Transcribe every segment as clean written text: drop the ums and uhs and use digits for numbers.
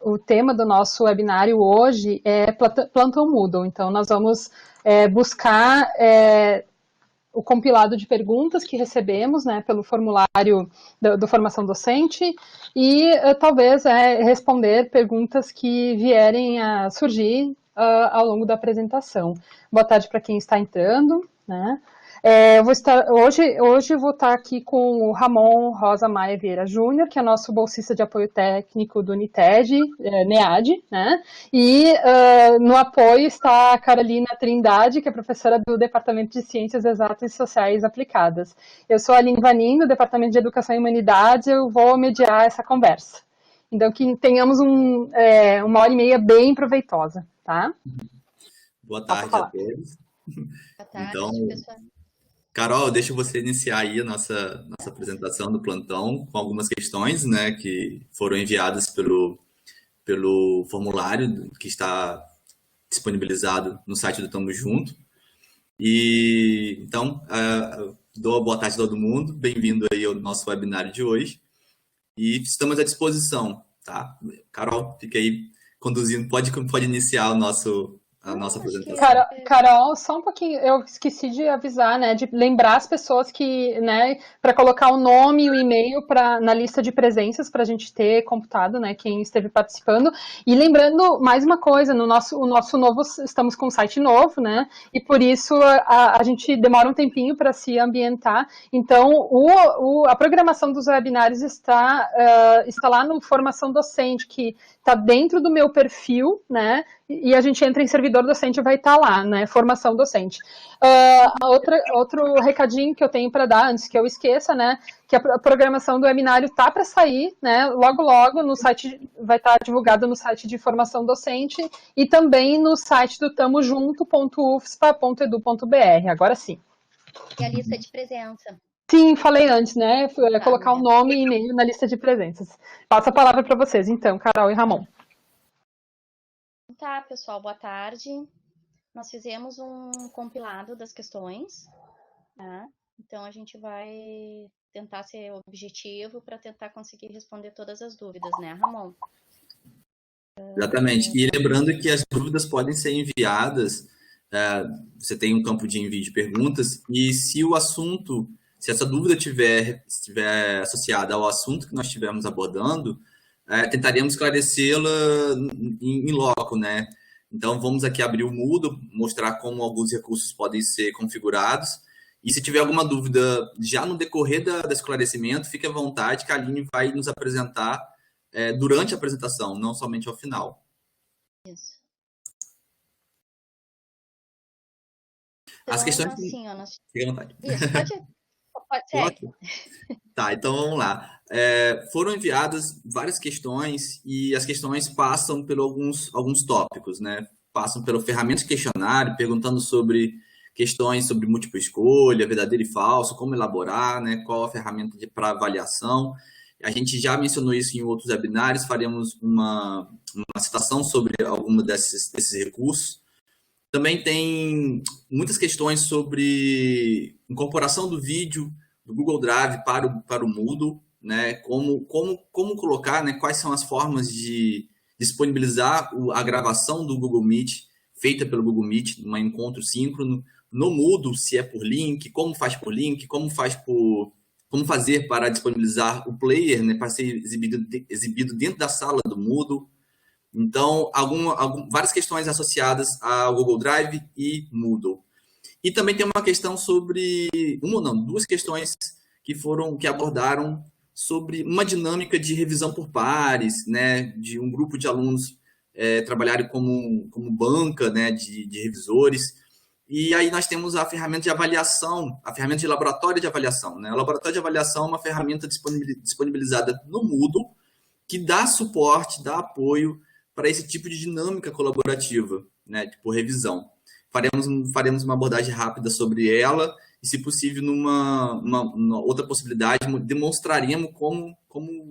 o tema do nosso webinário hoje é Plantão Moodle. Então, nós vamos buscar o compilado de perguntas que recebemos, né, pelo formulário do Formação Docente e talvez responder perguntas que vierem a surgir ao longo da apresentação. Boa tarde para quem está entrando, né? Hoje eu vou estar aqui com o Ramon Rosa Maia Vieira Júnior, que é nosso bolsista de apoio técnico do United, NEAD, né? E no apoio está a Carolina Trindade, que é professora do Departamento de Ciências Exatas e Sociais Aplicadas. Eu sou a Aline Vanin, do Departamento de Educação e Humanidades, eu vou mediar essa conversa. Então, que tenhamos uma hora e meia bem proveitosa, tá? Boa tarde a todos. Boa tarde, então, pessoal. Carol, deixa você iniciar aí a nossa apresentação do plantão com algumas questões, né, que foram enviadas pelo formulário que está disponibilizado no site do Tamo Junto. E então, dou uma boa tarde a todo mundo, bem-vindo aí ao nosso webinário de hoje. E estamos à disposição, tá? Carol, fica aí conduzindo, pode iniciar a nossa apresentação. Carol, só um pouquinho, eu esqueci de avisar, né, de lembrar as pessoas que, né, para colocar o nome e o e-mail na lista de presenças para a gente ter computado, né, quem esteve participando. E lembrando mais uma coisa, o nosso novo, estamos com um site novo, né, e por isso a gente demora um tempinho para se ambientar. Então, a programação dos webinários está lá no Formação Docente, que está dentro do meu perfil, né, e a gente entra em servidor docente e vai estar lá, né, formação docente. Outro recadinho que eu tenho para dar, antes que eu esqueça, né, que a programação do webinário está para sair, né, logo no site, vai estar divulgado no site de formação docente e também no site do tamojunto.ufspa.edu.br, agora sim. E a lista de presença. Sim, falei antes, né, colocar o nome e e-mail na lista de presenças. Passo a palavra para vocês, então, Carol e Ramon. Tá, pessoal, boa tarde. Nós fizemos um compilado das questões, tá? Então a gente vai tentar ser objetivo para tentar conseguir responder todas as dúvidas, né, Ramon? Exatamente. E lembrando que as dúvidas podem ser enviadas, você tem um campo de envio de perguntas, e se essa dúvida estiver associada ao assunto que nós estivermos abordando, tentaremos esclarecê-la em loco, né? Então, vamos aqui abrir o Moodle, mostrar como alguns recursos podem ser configurados. E se tiver alguma dúvida já no decorrer do esclarecimento, fique à vontade que a Aline vai nos apresentar durante a apresentação, não somente ao final. Isso. As Então, questões... assim, Fique à vontade. Isso, pode ser. Tá, então vamos lá. Foram enviadas várias questões e as questões passam por alguns tópicos, né? Passam pelo ferramenta de questionário, perguntando sobre questões sobre múltipla escolha, verdadeiro e falso, como elaborar, né? Qual a ferramenta para avaliação. A gente já mencionou isso em outros webinários, faremos uma citação sobre algum desses recursos. Também tem muitas questões sobre incorporação do vídeo do Google Drive para o Moodle, né? Como colocar, né? Quais são as formas de disponibilizar a gravação do Google Meet, feita pelo Google Meet, num encontro síncrono, no Moodle, se é por link, como faz por link, como fazer para disponibilizar o player, né? Para ser exibido dentro da sala do Moodle. Então, várias questões associadas ao Google Drive e Moodle. E também tem uma questão sobre... duas questões que abordaram sobre uma dinâmica de revisão por pares, né? De um grupo de alunos trabalharem como banca, né? De revisores. E aí nós temos a ferramenta de avaliação, a ferramenta de laboratório de avaliação, né? O laboratório de avaliação é uma ferramenta disponibilizada no Moodle que dá suporte, dá apoio para esse tipo de dinâmica colaborativa, né? Tipo revisão. Faremos uma abordagem rápida sobre ela e, se possível, numa outra possibilidade, demonstraremos como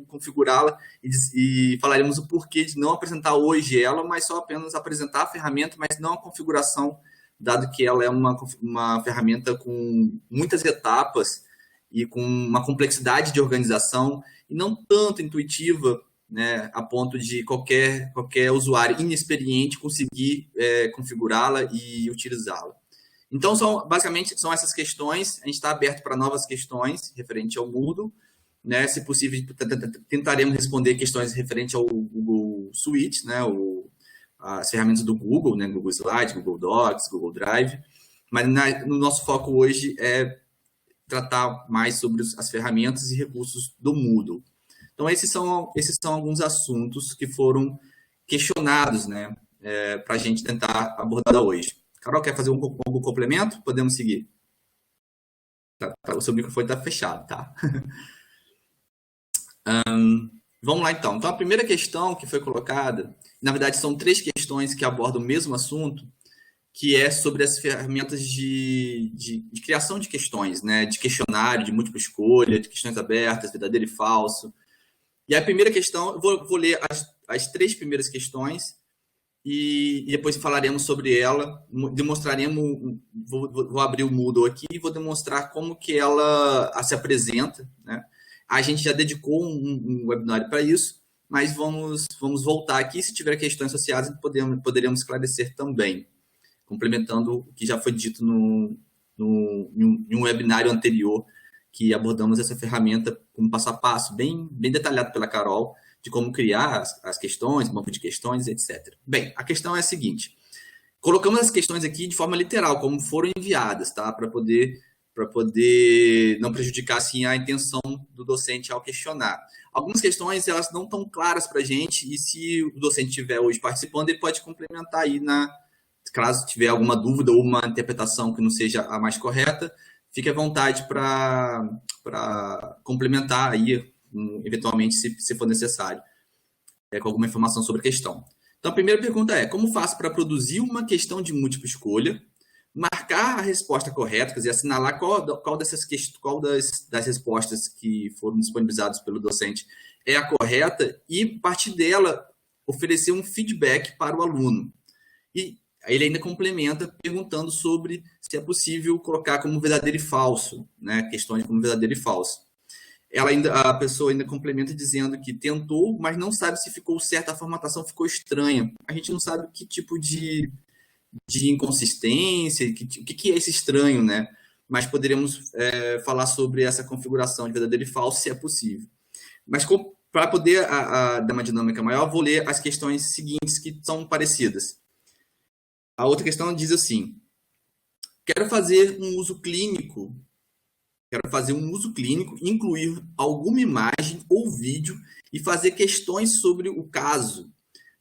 configurá-la e falaremos o porquê de não apresentar hoje ela, mas só apenas apresentar a ferramenta, mas não a configuração, dado que ela é uma ferramenta com muitas etapas e com uma complexidade de organização e não tanto intuitiva né, a ponto de qualquer usuário inexperiente conseguir configurá-la e utilizá-la. Então, basicamente, são essas questões. A gente está aberto para novas questões referente ao Moodle, né? Se possível, tentaremos responder questões referentes ao Google Suite, né? As ferramentas do Google, né? Google Slides, Google Docs, Google Drive. Mas no nosso foco hoje é tratar mais sobre as ferramentas e recursos do Moodle. Então, esses são alguns assuntos que foram questionados, né? Para a gente tentar abordar hoje. Carol, quer fazer algum complemento? Podemos seguir. O seu microfone está fechado, tá? Vamos lá, então. Então, a primeira questão que foi colocada, na verdade, são 3 questões que abordam o mesmo assunto, que é sobre as ferramentas de criação de questões, né? De questionário, de múltipla escolha, de questões abertas, verdadeiro e falso. E a primeira questão, eu vou ler as 3 primeiras questões, e depois falaremos sobre ela, demonstraremos, vou abrir o Moodle aqui e vou demonstrar como que ela se apresenta, né? A gente já dedicou um webinário para isso, mas vamos voltar aqui, se tiver questões associadas, poderemos esclarecer também, complementando o que já foi dito em um webinário anterior, que abordamos essa ferramenta com um passo a passo, bem detalhado pela Carol, de como criar as questões, banco de questões, etc. Bem, a questão é a seguinte. Colocamos as questões aqui de forma literal, como foram enviadas, tá? Para poder não prejudicar assim, a intenção do docente ao questionar. Algumas questões elas não estão claras para a gente, e se o docente estiver hoje participando, ele pode complementar aí, caso tiver alguma dúvida ou uma interpretação que não seja a mais correta, fique à vontade para complementar aí, eventualmente, se for necessário, com alguma informação sobre a questão. Então, a primeira pergunta é: como faço para produzir uma questão de múltipla escolha, marcar a resposta correta, quer dizer, assinalar qual das respostas que foram disponibilizadas pelo docente é a correta e, a partir dela, oferecer um feedback para o aluno. E aí ele ainda complementa perguntando sobre se é possível colocar como verdadeiro e falso, né? Questões como verdadeiro e falso. A pessoa ainda complementa dizendo que tentou, mas não sabe se ficou certa, a formatação ficou estranha. A gente não sabe que tipo de inconsistência, o que é esse estranho, né? Mas poderíamos falar sobre essa configuração de verdadeiro e falso, se é possível. Mas para poder dar uma dinâmica maior, vou ler as questões seguintes que são parecidas. A outra questão diz assim: quero fazer um uso clínico, incluir alguma imagem ou vídeo e fazer questões sobre o caso,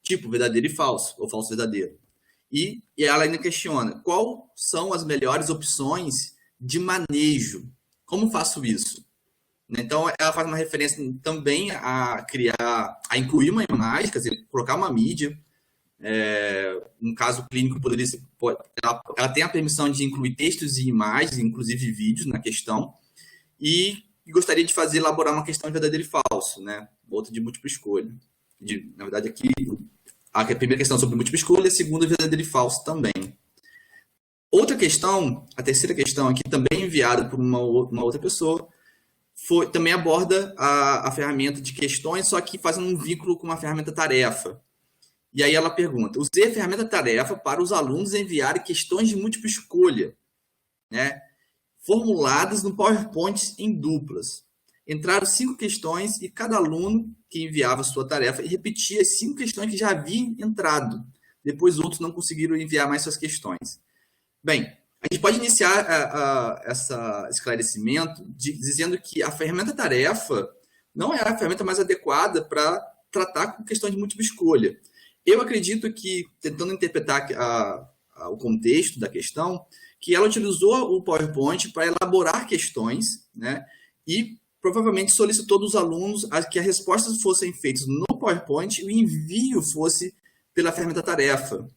tipo verdadeiro e falso, ou falso e verdadeiro. E ela ainda questiona: quais são as melhores opções de manejo? Como faço isso? Então, ela faz uma referência também a incluir uma imagem, quer dizer, colocar uma mídia. Um caso clínico ela tem a permissão de incluir textos e imagens, inclusive vídeos na questão, e gostaria de elaborar uma questão de verdadeiro e falso, né? Outra de múltipla escolha. Na verdade, aqui a primeira questão sobre múltipla escolha, a segunda verdadeiro e falso também. Outra questão, a terceira questão aqui, também enviada por uma outra pessoa, também aborda a ferramenta de questões, só que fazendo um vínculo com uma ferramenta tarefa. E aí ela pergunta: usei a ferramenta tarefa para os alunos enviarem questões de múltipla escolha, né, formuladas no PowerPoint em duplas. Entraram 5 questões e cada aluno que enviava sua tarefa repetia as 5 questões que já haviam entrado. Depois outros não conseguiram enviar mais suas questões. Bem, a gente pode iniciar esse esclarecimento dizendo que a ferramenta tarefa não é a ferramenta mais adequada para tratar com questões de múltipla escolha. Eu acredito que, tentando interpretar o contexto da questão, que ela utilizou o PowerPoint para elaborar questões, né, e provavelmente solicitou dos alunos que as respostas fossem feitas no PowerPoint e o envio fosse pela ferramenta tarefa.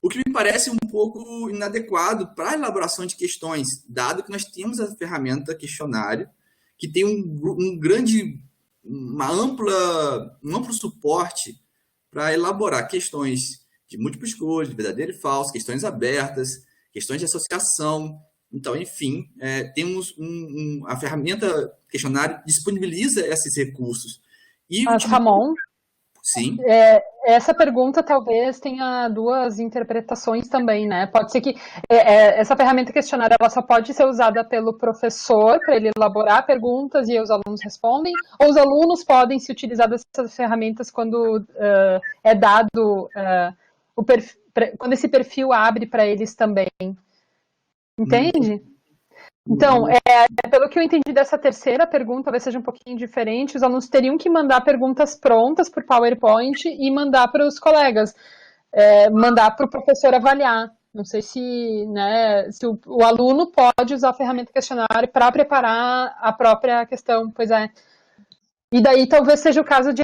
O que me parece um pouco inadequado para a elaboração de questões, dado que nós temos a ferramenta questionário, que tem um amplo suporte para elaborar questões de múltipla escolha, de verdadeiro e falso, questões abertas, questões de associação. Então, enfim, temos a ferramenta questionário disponibiliza esses recursos. Ramon, Sim. Essa pergunta talvez tenha duas interpretações também, né? Pode ser que essa ferramenta questionário ela só pode ser usada pelo professor para ele elaborar perguntas e os alunos respondem, ou os alunos podem se utilizar dessas ferramentas quando é dado quando esse perfil abre para eles também. Entende? Então, pelo que eu entendi dessa terceira pergunta, talvez seja um pouquinho diferente, os alunos teriam que mandar perguntas prontas por PowerPoint e mandar para os colegas, mandar para o professor avaliar. Não sei se, né, se o aluno pode usar a ferramenta questionário para preparar a própria questão, pois é. E daí talvez seja o caso de,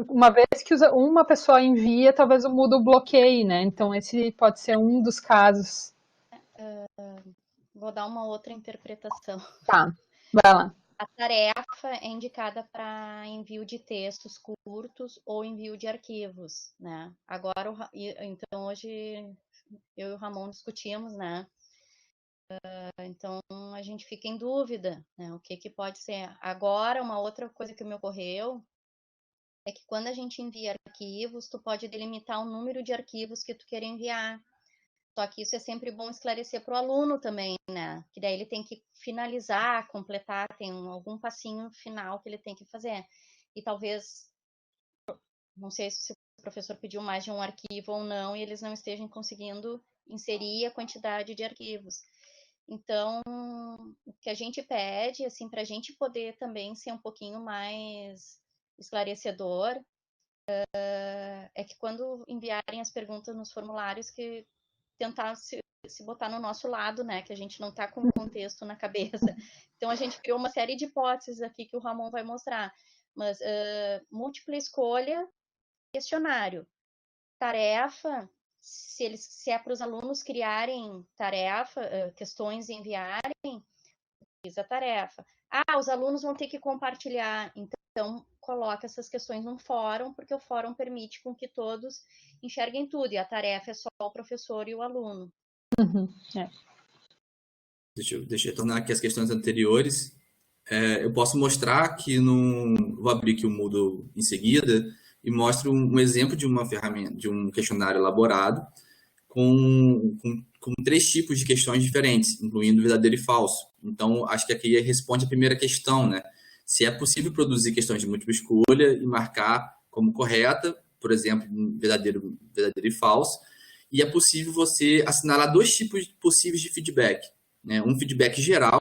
uma vez que uma pessoa envia, talvez o Moodle bloqueie, né? Então esse pode ser um dos casos. Vou dar uma outra interpretação. Tá, vai lá. A tarefa é indicada para envio de textos curtos ou envio de arquivos, né? Agora, então hoje eu e o Ramon discutimos, né? Então a gente fica em dúvida, né? O que pode ser. Agora, uma outra coisa que me ocorreu é que quando a gente envia arquivos, tu pode delimitar o número de arquivos que tu quer enviar. Só que isso é sempre bom esclarecer para o aluno também, né? Que daí ele tem que finalizar, completar, tem algum passinho final que ele tem que fazer. E talvez, não sei se o professor pediu mais de um arquivo ou não, e eles não estejam conseguindo inserir a quantidade de arquivos. Então, o que a gente pede, assim, para a gente poder também ser um pouquinho mais esclarecedor, é que quando enviarem as perguntas nos formulários, que tentar se botar no nosso lado, né? Que a gente não está com o contexto na cabeça. Então, a gente criou uma série de hipóteses aqui que o Ramon vai mostrar. Mas, múltipla escolha, questionário. Tarefa, se é para os alunos criarem tarefa, questões e enviarem, fiz a tarefa. Os alunos vão ter que compartilhar. Então, coloca essas questões num fórum, porque o fórum permite com que todos enxerguem tudo, e a tarefa é só o professor e o aluno. Uhum, Deixa eu retornar aqui as questões anteriores. Eu posso mostrar aqui vou abrir aqui o Moodle em seguida e mostro um exemplo de uma ferramenta, de um questionário elaborado com 3 tipos de questões diferentes, incluindo verdadeiro e falso. Então, acho que aqui responde a primeira questão, né? Se é possível produzir questões de múltipla escolha e marcar como correta, por exemplo, verdadeiro e falso, e é possível você assinalar 2 tipos possíveis de feedback, né? Um feedback geral,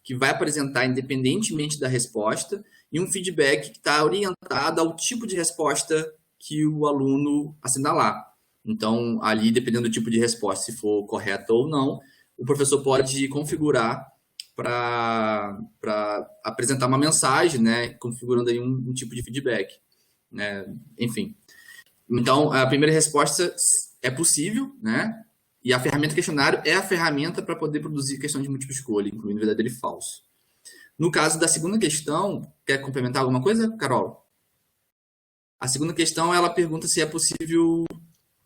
que vai apresentar independentemente da resposta, e um feedback que está orientado ao tipo de resposta que o aluno assinalar. Então, ali, dependendo do tipo de resposta, se for correta ou não, o professor pode configurar para apresentar uma mensagem, né, configurando aí um tipo de feedback, né? Enfim. Então, a primeira resposta é possível, né? E a ferramenta questionário é a ferramenta para poder produzir questão de múltipla escolha, incluindo verdadeiro e falso. No caso da segunda questão, quer complementar alguma coisa, Carol? A segunda questão, ela pergunta se é possível,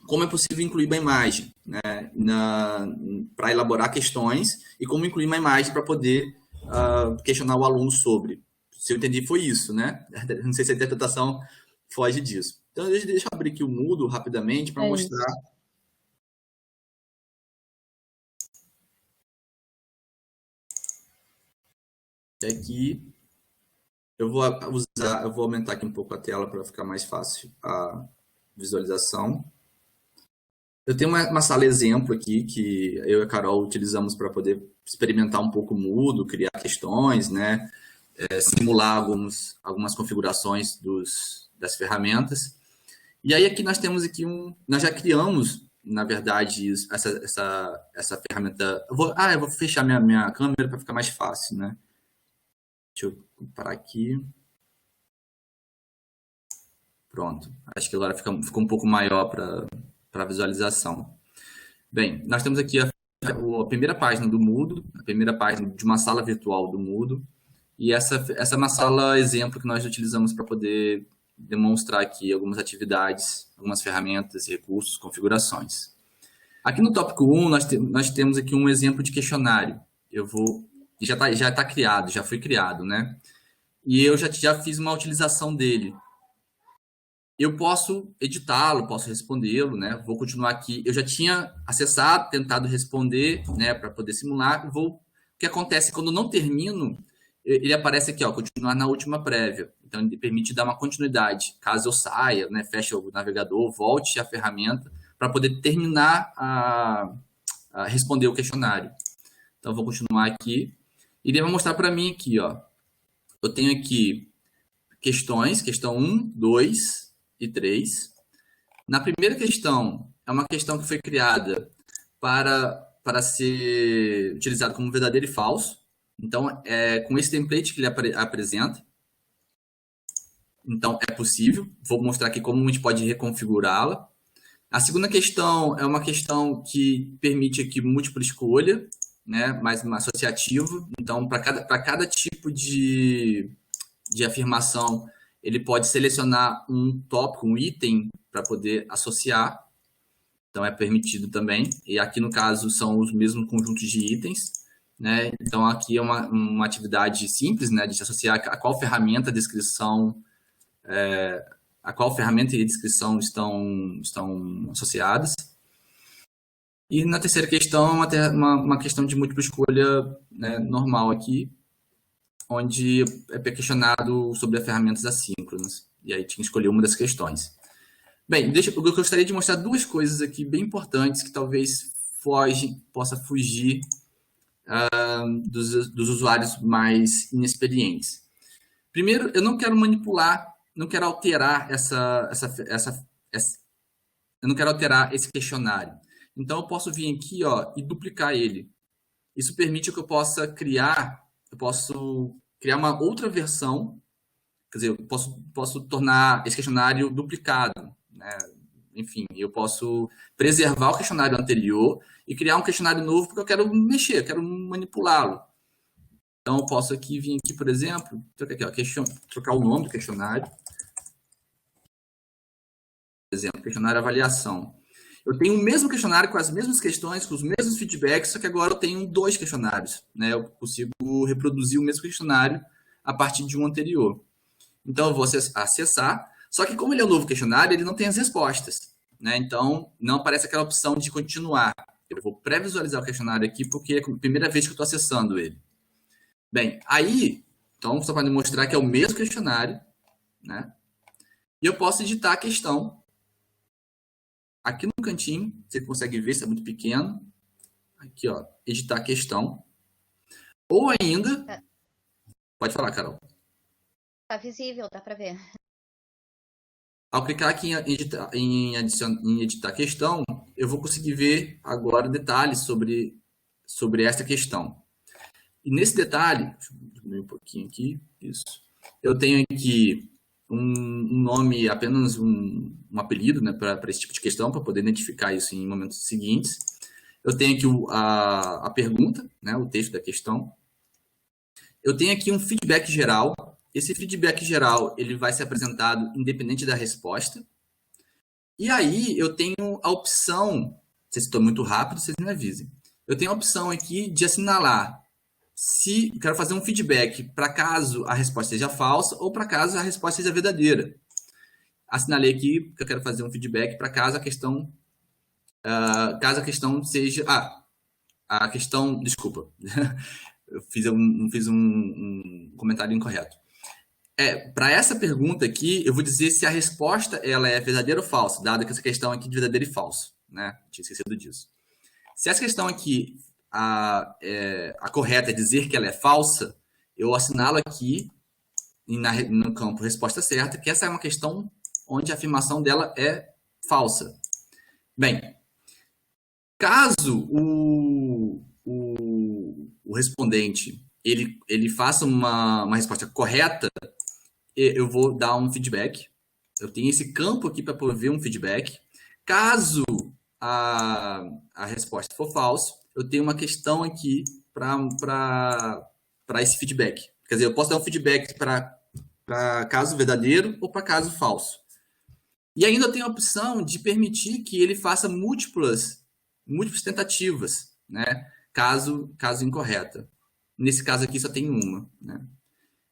como é possível incluir uma imagem, né, para elaborar questões e como incluir uma imagem para poder questionar o aluno sobre. Se eu entendi, foi isso, né? Não sei se a interpretação foge disso. Então, deixa eu abrir aqui o Moodle rapidamente para mostrar. Aqui eu vou aumentar aqui um pouco a tela para ficar mais fácil a visualização. Eu tenho uma sala exemplo aqui que eu e a Carol utilizamos para poder experimentar um pouco o Moodle, criar questões, né? Simular algumas configurações das ferramentas. E aí aqui nós temos aqui nós já criamos, na verdade, essa ferramenta. Eu vou fechar minha câmera para ficar mais fácil, né? Deixa eu parar aqui. Pronto. Acho que agora ficou um pouco maior para a visualização. Bem, nós temos aqui a primeira página do Moodle, a primeira página de uma sala virtual do Moodle. E essa é uma sala exemplo que nós utilizamos para poder demonstrar aqui algumas atividades, algumas ferramentas, recursos, configurações. Aqui no tópico 1, nós temos aqui um exemplo de questionário. Já está criado, já foi criado, né? E eu já fiz uma utilização dele. eu posso editá-lo, posso respondê-lo, né? Vou continuar aqui. Eu já tinha acessado, tentado responder, né, para poder simular. O que acontece quando eu não termino, ele aparece aqui, ó, continuar na última prévia. Então, ele permite dar uma continuidade. Caso eu saia, né, feche o navegador, volte à ferramenta para poder terminar a responder o questionário. Então, eu vou continuar aqui. E ele vai mostrar para mim aqui, ó. Eu tenho aqui questões, questão 1, 2 e 3. Na primeira questão, é uma questão que foi criada para ser utilizada como verdadeiro e falso. Então, é com esse template que ele apresenta. Então, é possível. Vou mostrar aqui como a gente pode reconfigurá-la. A segunda questão é uma questão que permite aqui múltipla escolha, né, mais associativo. Então, para cada tipo de afirmação, ele pode selecionar um tópico, um item, para poder associar. Então, é permitido também. E aqui, no caso, são os mesmos conjuntos de itens, né? Então, aqui é uma atividade simples, né, de se associar a qual ferramenta a descrição, a qual ferramenta e a descrição estão associadas. E na terceira questão, uma questão de múltipla escolha, né, normal aqui, onde é questionado sobre as ferramentas assíncronas. E aí tinha que escolher uma das questões. Bem, eu gostaria de mostrar duas coisas aqui bem importantes que talvez possa fugir dos usuários mais inexperientes. Primeiro, eu não quero manipular, não quero alterar eu não quero alterar esse questionário. Então, eu posso vir aqui, ó, e duplicar ele. Isso permite que eu possa criar uma outra versão, quer dizer, eu posso tornar esse questionário duplicado, né? Enfim, eu posso preservar o questionário anterior e criar um questionário novo porque eu quero mexer, eu quero manipulá-lo. Então, eu posso aqui vir aqui, por exemplo, trocar o nome do questionário. Por exemplo, questionário avaliação. Eu tenho o mesmo questionário com as mesmas questões, com os mesmos feedbacks, só que agora eu tenho 2 questionários, né? Eu consigo reproduzir o mesmo questionário a partir de um anterior. Então, eu vou acessar, só que como ele é um novo questionário, ele não tem as respostas, né? Então, não aparece aquela opção de continuar. Eu vou pré-visualizar o questionário aqui, porque é a primeira vez que eu estou acessando ele. Bem, aí, então, só para demonstrar que é o mesmo questionário, né? E eu posso editar a questão. Aqui no cantinho, você consegue ver, se é muito pequeno. Aqui, ó, editar a questão. Ou ainda... Pode falar, Carol. Tá visível, dá para ver. Ao clicar aqui em editar a questão, eu vou conseguir ver agora detalhes sobre esta questão. E nesse detalhe, deixa eu diminuir um pouquinho aqui, isso. Eu tenho aqui um nome, apenas um apelido, né, para esse tipo de questão, para poder identificar isso em momentos seguintes. Eu tenho aqui a pergunta, né, o texto da questão. Eu tenho aqui um feedback geral. Esse feedback geral ele vai ser apresentado independente da resposta. E aí eu tenho a opção, se estou muito rápido, vocês me avisem. Eu tenho a opção aqui de assinalar se eu quero fazer um feedback para caso a resposta seja falsa ou para caso a resposta seja verdadeira. Assinalei aqui que eu quero fazer um feedback para caso a questão seja... a questão... Desculpa. Eu fiz um comentário incorreto. Para essa pergunta aqui, eu vou dizer se a resposta ela é verdadeira ou falsa, dado que essa questão aqui de verdadeiro e falso, né? Tinha esquecido disso. Se essa questão aqui, a correta é dizer que ela é falsa, eu assinalo aqui no campo resposta certa, que essa é uma questão onde a afirmação dela é falsa. Bem, caso o respondente ele faça uma resposta correta, eu vou dar um feedback. Eu tenho esse campo aqui para poder ver um feedback. Caso a resposta for falsa, eu tenho uma questão aqui para esse feedback. Quer dizer, eu posso dar um feedback para caso verdadeiro ou para caso falso. E ainda eu tenho a opção de permitir que ele faça múltiplas tentativas, né? Caso incorreta. Nesse caso aqui só tem uma, né?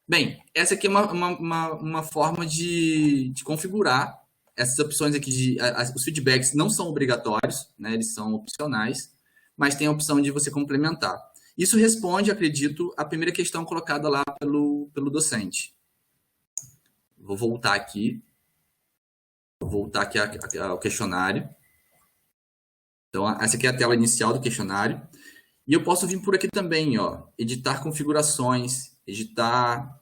Bem, essa aqui é uma forma de configurar essas opções aqui, os feedbacks não são obrigatórios, né? Eles são opcionais, mas tem a opção de você complementar. Isso responde, acredito, a primeira questão colocada lá pelo docente. Vou voltar aqui. Ao questionário. Então, essa aqui é a tela inicial do questionário. E eu posso vir por aqui também, ó, editar configurações, editar...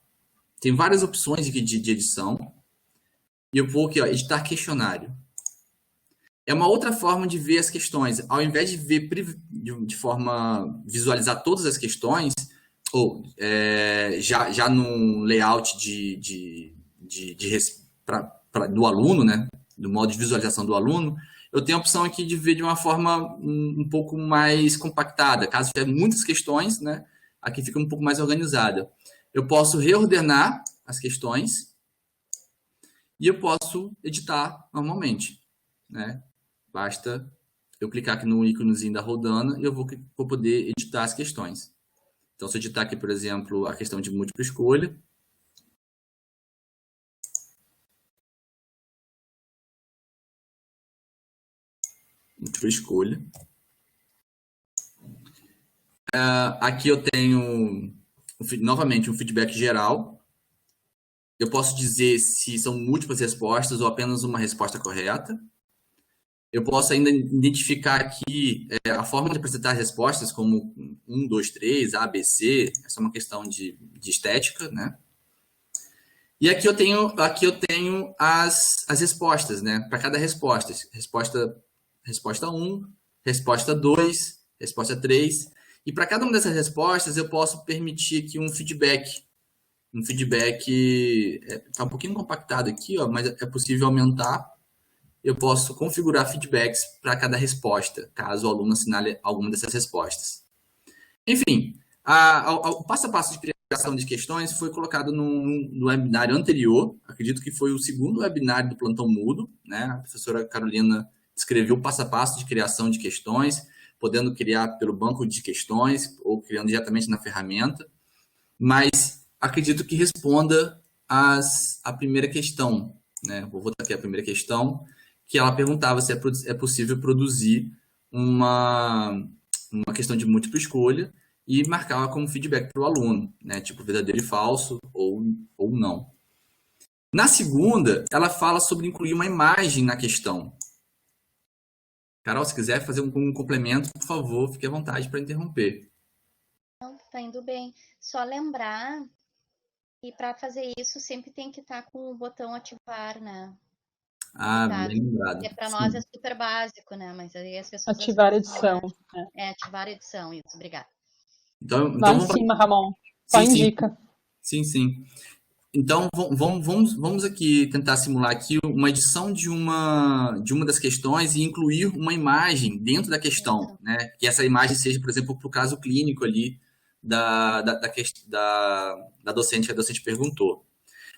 Tem várias opções aqui de edição. E eu vou aqui, ó, editar questionário. É uma outra forma de ver as questões. Ao invés de ver de forma visualizar todas as questões, ou já no layout do aluno, né, do modo de visualização do aluno, eu tenho a opção aqui de ver de uma forma um pouco mais compactada. Caso tiver muitas questões, né, aqui fica um pouco mais organizada. Eu posso reordenar as questões e eu posso editar normalmente, né? Basta eu clicar aqui no íconezinho da Rodana e eu vou poder editar as questões. Então, se eu editar aqui, por exemplo, a questão de múltipla escolha, aqui eu tenho, novamente, um feedback geral. Eu posso dizer se são múltiplas respostas ou apenas uma resposta correta. Eu posso ainda identificar aqui a forma de apresentar as respostas, como 1, 2, 3, A, B, C. Essa é uma questão de estética, né? E aqui eu tenho as respostas, né? Para cada resposta. Resposta 1, resposta 2, resposta 3. E para cada uma dessas respostas, eu posso permitir aqui um feedback. Um feedback está um pouquinho compactado aqui, ó, mas é possível aumentar. Eu posso configurar feedbacks para cada resposta, caso o aluno assinale alguma dessas respostas. Enfim, o passo a passo de criação de questões foi colocado no webinário anterior. Acredito que foi o segundo webinário do Plantão Mudo, né? A professora Carolina descreveu o passo a passo de criação de questões, podendo criar pelo banco de questões ou criando diretamente na ferramenta. Mas acredito que responda a primeira questão, né? Vou botar aqui a primeira questão, que ela perguntava se é possível produzir uma questão de múltipla escolha e marcava como feedback para o aluno, né? Tipo verdadeiro e falso ou não. Na segunda, ela fala sobre incluir uma imagem na questão. Carol, se quiser fazer um complemento, por favor, fique à vontade para interromper. Não, tá indo bem. Só lembrar que para fazer isso sempre tem que estar com o botão ativar, né? Bem lembrado. Para nós é super básico, né? Mas aí as pessoas... Ativar a edição. Ativar a edição, isso, obrigada. Então lá em cima, Ramon. Só indica. Sim. Então, vamos aqui tentar simular aqui uma edição de uma das questões e incluir uma imagem dentro da questão, né? Que essa imagem seja, por exemplo, para o caso clínico ali da docente, que a docente perguntou.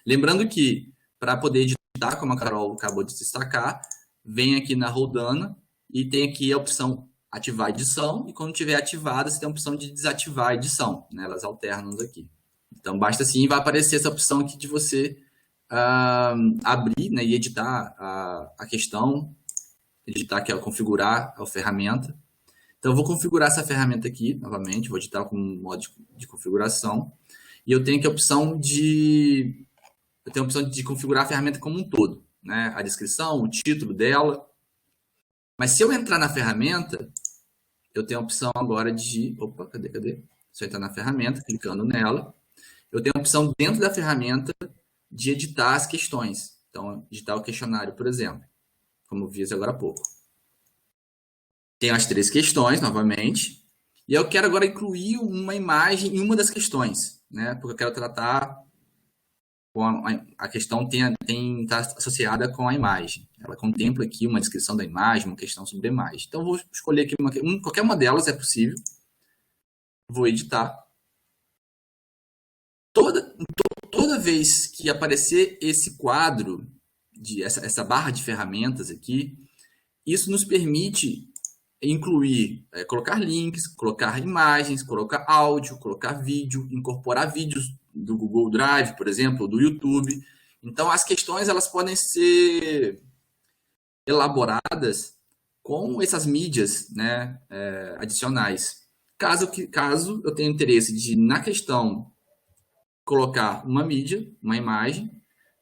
Lembrando que, para poder editar, como a Carol acabou de destacar, vem aqui na Rodana e tem aqui a opção ativar edição, e quando tiver ativada, você tem a opção de desativar a edição, né? Elas alternam aqui. Então, basta assim, vai aparecer essa opção aqui de você abrir, né, e editar a questão, editar aqui, configurar a ferramenta. Então, eu vou configurar essa ferramenta aqui, novamente, vou editar com um modo de configuração, e eu tenho aqui a opção de configurar a ferramenta como um todo, né? A descrição, o título dela. Mas se eu entrar na ferramenta, eu tenho a opção agora de... Opa, cadê? Se eu entrar na ferramenta, clicando nela, eu tenho a opção dentro da ferramenta de editar as questões. Então, editar o questionário, por exemplo, como vi agora há pouco. Tenho as 3 questões, novamente, e eu quero agora incluir uma imagem em uma das questões, né? Porque eu quero tratar com a questão está associada com a imagem. Ela contempla aqui uma descrição da imagem, uma questão sobre a imagem. Então, eu vou escolher aqui qualquer uma delas, é possível. Vou editar. Toda vez que aparecer esse quadro, essa barra de ferramentas aqui, isso nos permite incluir, colocar links, colocar imagens, colocar áudio, colocar vídeo, incorporar vídeos do Google Drive, por exemplo, do YouTube. Então, as questões elas podem ser elaboradas com essas mídias, né, adicionais. Caso eu tenha interesse de, na questão, colocar uma mídia, uma imagem,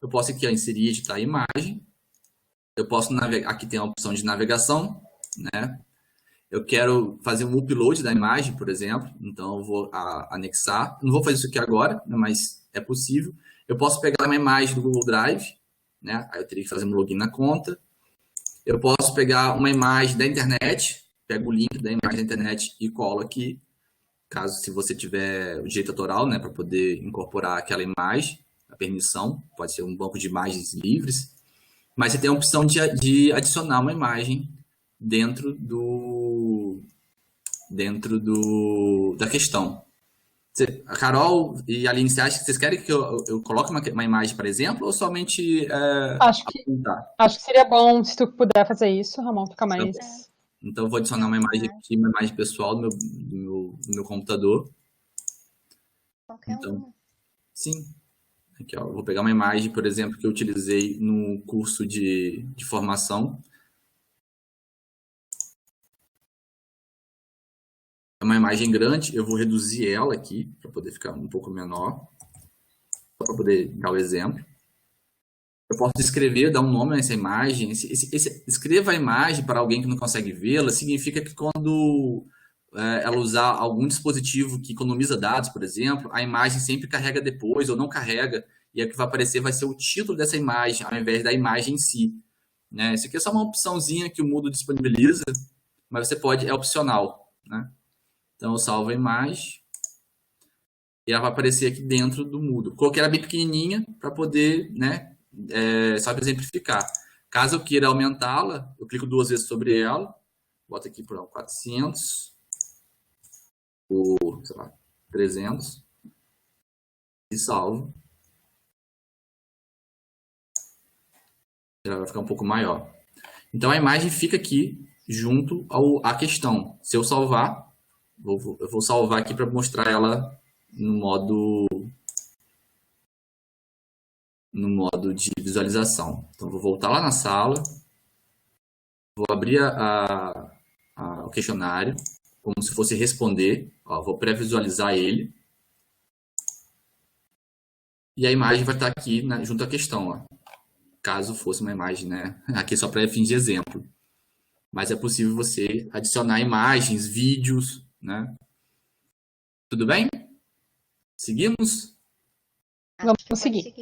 eu posso aqui inserir, editar a imagem, eu posso navegar, aqui tem a opção de navegação, né? Eu quero fazer um upload da imagem, por exemplo, então eu vou anexar. Não vou fazer isso aqui agora, mas é possível. Eu posso pegar uma imagem do Google Drive, né? Aí eu teria que fazer um login na conta. Eu posso pegar uma imagem da internet, pego o link da imagem da internet e colo aqui, caso se você tiver o direito autoral, né, para poder incorporar aquela imagem, a permissão, pode ser um banco de imagens livres, mas você tem a opção de adicionar uma imagem dentro da questão. A Carol e a Aline, você acha que vocês querem que eu coloque uma imagem, por exemplo, ou somente acho que seria bom se tu puder fazer isso, Ramon, fica mais... Então, eu vou adicionar uma imagem aqui, uma imagem pessoal do meu computador. Qualquer uma. Sim. Aqui, ó, eu vou pegar uma imagem, por exemplo, que eu utilizei no curso de formação. É uma imagem grande, eu vou reduzir ela aqui, para poder ficar um pouco menor, só para poder dar o exemplo. Eu posso escrever, dar um nome a essa imagem. Escreva a imagem para alguém que não consegue vê-la, significa que quando ela usar algum dispositivo que economiza dados, por exemplo, a imagem sempre carrega depois ou não carrega, e o que vai aparecer vai ser o título dessa imagem, ao invés da imagem em si. Né? Isso aqui é só uma opçãozinha que o Moodle disponibiliza, mas você pode, é opcional. Né? Então, eu salvo a imagem e ela vai aparecer aqui dentro do Moodle. Coloquei ela bem pequenininha para poder, né, só para exemplificar. Caso eu queira aumentá-la, eu clico 2 vezes sobre ela, boto aqui por 400, ou, sei lá, 300, e salvo. Ela vai ficar um pouco maior. Então, a imagem fica aqui junto à questão. Se eu salvar, eu vou salvar aqui para mostrar ela no modo de visualização. Então, vou voltar lá na sala, vou abrir o questionário, como se fosse responder, ó, vou pré-visualizar ele, e a imagem vai estar aqui junto à questão, ó, caso fosse uma imagem, né? Aqui só para fins de exemplo. Mas é possível você adicionar imagens, vídeos, né? Tudo bem? Seguimos? Vamos seguir.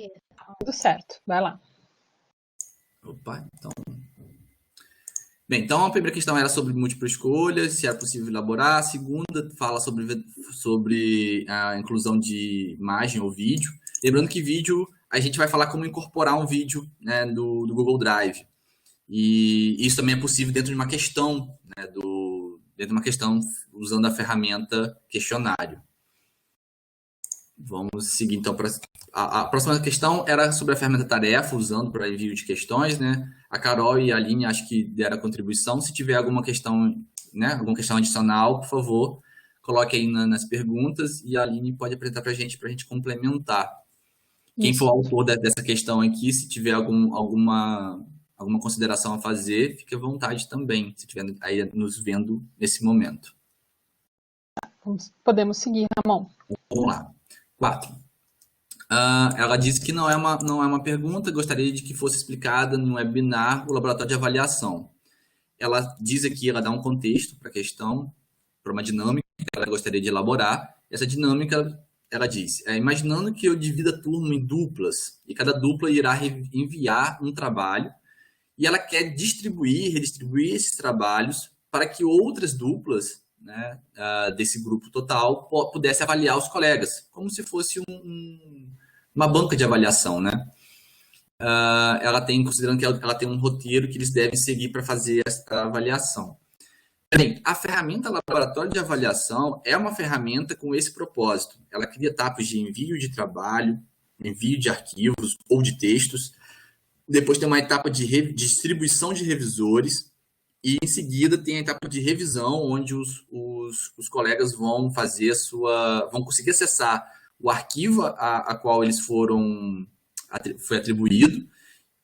Tudo certo, vai lá. Opa, então... Bem, então a primeira questão era sobre múltipla escolha, se era possível elaborar. A segunda fala sobre a inclusão de imagem ou vídeo. Lembrando que vídeo, a gente vai falar como incorporar um vídeo, né, do Google Drive. E isso também é possível dentro de uma questão, né, dentro de uma questão usando a ferramenta questionário. Vamos seguir, então, para a próxima questão era sobre a ferramenta tarefa, usando para envio de questões, né? A Carol e a Aline acho que deram a contribuição. Se tiver alguma questão, né, alguma questão adicional, por favor, coloque aí nas perguntas e a Aline pode apresentar para a gente complementar. Quem for autor dessa questão aqui, se tiver alguma consideração a fazer, fique à vontade também, se estiver aí nos vendo nesse momento. Podemos seguir, Ramon. Vamos lá. 4. Ela disse que não é uma pergunta, gostaria de que fosse explicada no webinar o laboratório de avaliação. Ela diz aqui, ela dá um contexto para a questão, para uma dinâmica que ela gostaria de elaborar. Essa dinâmica, ela diz, imaginando que eu divida a turma em duplas, e cada dupla irá enviar um trabalho, e ela quer redistribuir esses trabalhos para que outras duplas, né, desse grupo total pudesse avaliar os colegas, como se fosse uma banca de avaliação, né? Ela tem, considerando que ela tem um roteiro que eles devem seguir para fazer essa avaliação. Bem, a ferramenta laboratório de avaliação é uma ferramenta com esse propósito. Ela cria etapas de envio de trabalho, envio de arquivos ou de textos, depois tem uma etapa de distribuição de revisores, e em seguida tem a etapa de revisão, onde os colegas vão fazer vão conseguir acessar o arquivo a qual eles foi atribuído,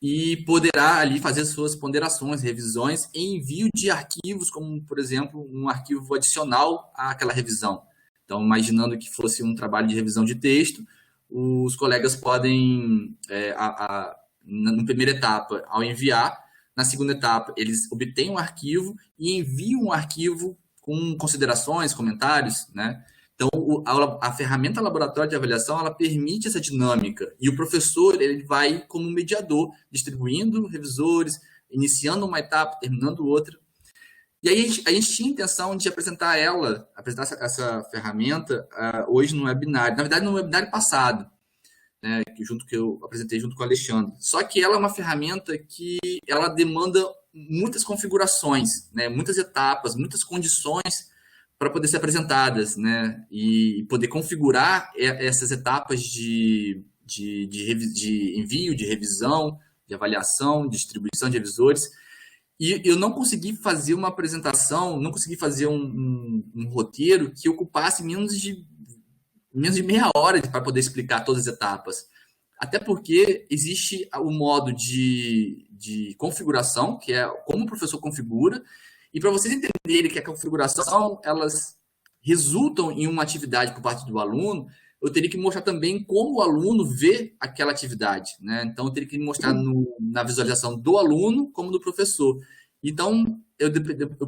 e poderá ali fazer suas ponderações, revisões e envio de arquivos, como, por exemplo, um arquivo adicional àquela revisão. Então, imaginando que fosse um trabalho de revisão de texto, os colegas podem, na primeira etapa, ao enviar, na segunda etapa, eles obtêm um arquivo e enviam um arquivo com considerações, comentários, né? Então, a ferramenta laboratório de avaliação, ela permite essa dinâmica. E o professor, ele vai como mediador, distribuindo revisores, iniciando uma etapa, terminando outra. E aí a gente tinha a intenção de apresentar essa ferramenta hoje no webinário. Na verdade, no webinário passado, né, que eu apresentei junto com o Alexandre. Só que ela é uma ferramenta que ela demanda muitas configurações, né, muitas etapas, muitas condições para poder ser apresentadas, né, e poder configurar essas etapas de envio, de revisão, de avaliação, distribuição de revisores. E eu não consegui fazer uma apresentação, não consegui fazer um roteiro que ocupasse menos de meia hora para poder explicar todas as etapas. Até porque existe o modo de configuração, que é como o professor configura, e para vocês entenderem que a configuração, elas resultam em uma atividade por parte do aluno, eu teria que mostrar também como o aluno vê aquela atividade, né? Então, eu teria que mostrar na visualização do aluno como do professor. Então, eu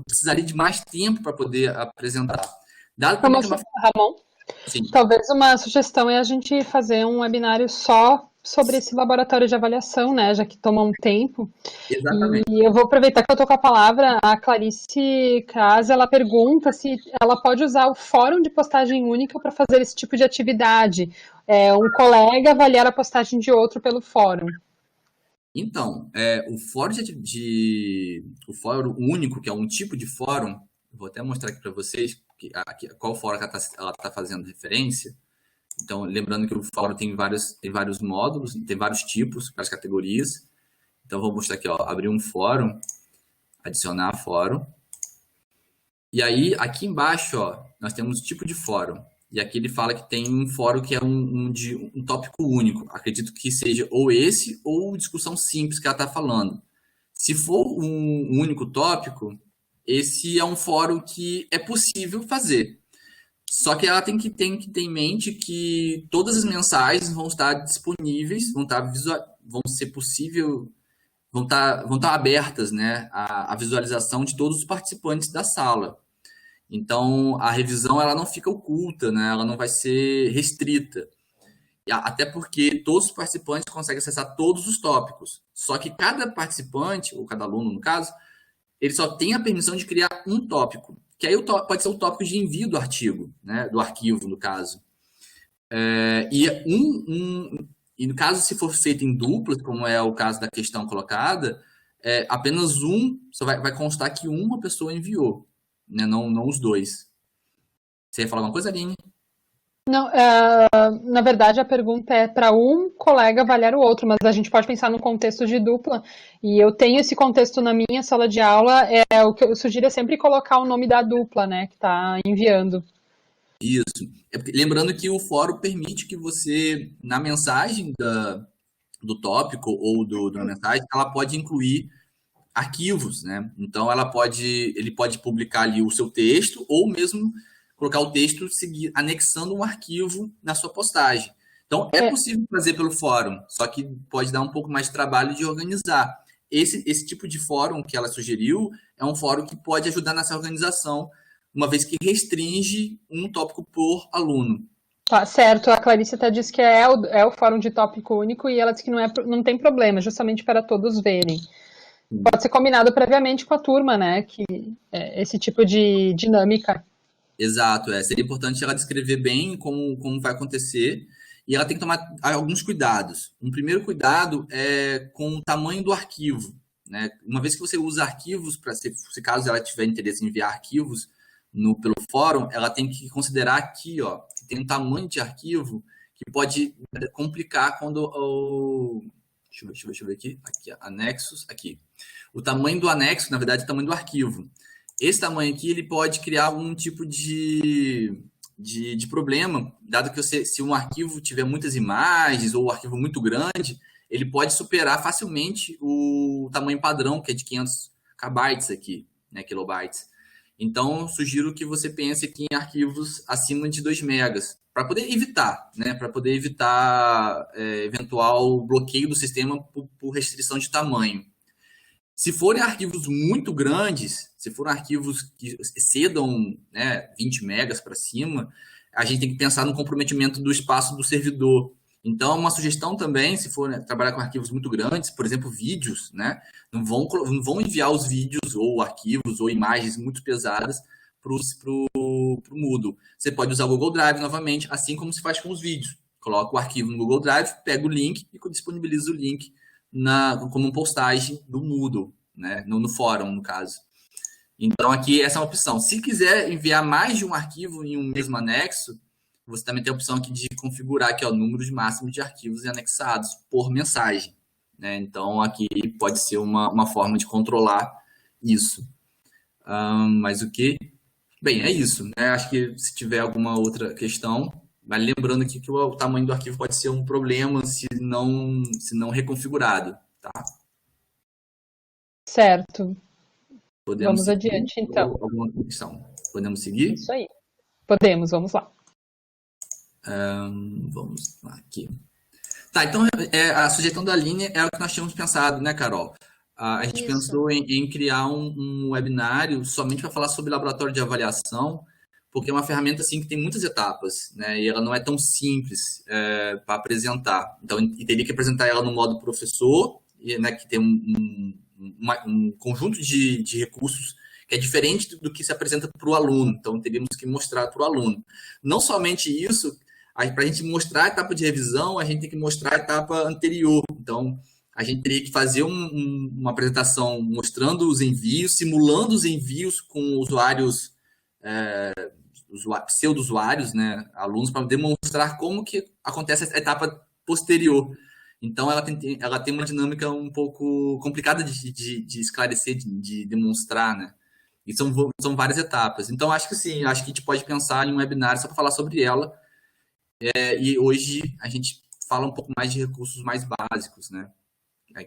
precisaria de mais tempo para poder apresentar. Ramon, sim. Talvez uma sugestão é a gente fazer um webinário só sobre esse laboratório de avaliação, né? Já que toma um tempo. Exatamente. E eu vou aproveitar que eu tô com a palavra. A Clarice Cras, ela pergunta se ela pode usar o fórum de postagem única para fazer esse tipo de atividade. Um colega avaliar a postagem de outro pelo fórum. Então, o fórum único, que é um tipo de fórum, vou até mostrar aqui para vocês qual fórum ela está fazendo referência. Então, lembrando que o fórum tem vários módulos, tem vários tipos, várias categorias. Então, vou mostrar aqui, ó, abrir um fórum, adicionar fórum. E aí, aqui embaixo, ó, nós temos o tipo de fórum. E aqui ele fala que tem um fórum que é um tópico único. Acredito que seja ou esse ou discussão simples que ela está falando. Se for um único tópico, esse é um fórum que é possível fazer. Só que ela tem que ter em mente que todas as mensagens vão estar disponíveis, vão ser possível, vão estar abertas, né, à visualização de todos os participantes da sala. Então, a revisão ela não fica oculta, né, ela não vai ser restrita. Até porque todos os participantes conseguem acessar todos os tópicos. Só que cada participante, ou cada aluno no caso, ele só tem a permissão de criar um tópico. Que aí pode ser o tópico de envio do artigo, né, do arquivo, no caso. E no caso, se for feito em duplas, como é o caso da questão colocada, apenas só vai constar que uma pessoa enviou, né, não os dois. Você ia falar alguma coisa, Aline? Não, na verdade a pergunta é para um colega avaliar o outro, mas a gente pode pensar no contexto de dupla, e eu tenho esse contexto na minha sala de aula, o que eu sugiro é sempre colocar o nome da dupla, né, que está enviando. Isso. Lembrando que o fórum permite que você, na mensagem do tópico ou da mensagem, ela pode incluir arquivos, né? Então, ele pode publicar ali o seu texto ou mesmo colocar o texto anexando um arquivo na sua postagem. Então, é possível fazer pelo fórum, só que pode dar um pouco mais de trabalho de organizar. Esse tipo de fórum que ela sugeriu é um fórum que pode ajudar nessa organização, uma vez que restringe um tópico por aluno. Tá, certo. A Clarice até disse que é o fórum de tópico único e ela disse que não tem problema, justamente para todos verem. Pode ser combinado previamente com a turma, né? Que esse tipo de dinâmica. Exato, seria importante ela descrever bem como vai acontecer e ela tem que tomar alguns cuidados. Um primeiro cuidado é com o tamanho do arquivo, né? Uma vez que você usa arquivos, se caso ela tiver interesse em enviar arquivos pelo fórum, ela tem que considerar aqui, ó, que tem um tamanho de arquivo que pode complicar quando deixa eu ver aqui, anexos, aqui. O tamanho do anexo, na verdade, é o tamanho do arquivo. Esse tamanho aqui, ele pode criar algum tipo de problema, dado que se um arquivo tiver muitas imagens ou um arquivo muito grande, ele pode superar facilmente o tamanho padrão, que é de 500 kbytes aqui, né, kilobytes. Então, sugiro que você pense aqui em arquivos acima de 2 megas, para poder evitar, né, para poder evitar eventual bloqueio do sistema por restrição de tamanho. Se forem arquivos muito grandes, se forem arquivos que excedam, né, 20 megas para cima, a gente tem que pensar no comprometimento do espaço do servidor. Então, uma sugestão também, se for, né, trabalhar com arquivos muito grandes, por exemplo, vídeos, né, não vão enviar os vídeos ou arquivos ou imagens muito pesadas para o Moodle. Você pode usar o Google Drive novamente, assim como se faz com os vídeos. Coloca o arquivo no Google Drive, pega o link e disponibiliza o link como postagem do Moodle, né, no fórum, no caso. Então, aqui essa é uma opção. Se quiser enviar mais de um arquivo em um mesmo anexo, você também tem a opção aqui de configurar aqui, ó, o número máximo de arquivos anexados por mensagem, né? Então, aqui pode ser uma forma de controlar isso. Mas o que? Bem, é isso, né? Acho que se tiver alguma outra questão, mas lembrando aqui que o tamanho do arquivo pode ser um problema se não reconfigurado, tá? Certo. Podemos Vamos adiante, então. Alguma questão? Podemos seguir? Isso aí. Podemos, vamos lá. Vamos lá aqui. Tá, então a sugestão da Aline é o que nós tínhamos pensado, né, Carol? A gente pensou em criar um webinário somente para falar sobre laboratório de avaliação, porque é uma ferramenta assim, que tem muitas etapas, né? E ela não é tão simples para apresentar. Então, teria que apresentar ela no modo professor, né, que tem um conjunto de recursos que é diferente do que se apresenta para o aluno. Então, teríamos que mostrar para o aluno. Não somente isso, para a gente mostrar a etapa de revisão, a gente tem que mostrar a etapa anterior. Então, a gente teria que fazer uma apresentação mostrando os envios, simulando os envios com usuários, pseudo-usuários, né, alunos, para demonstrar como que acontece a etapa posterior. Então, ela tem uma dinâmica um pouco complicada de esclarecer, de demonstrar, né? E são várias etapas. Então, acho que sim, acho que a gente pode pensar em um webinário só para falar sobre ela. E hoje a gente fala um pouco mais de recursos mais básicos, né?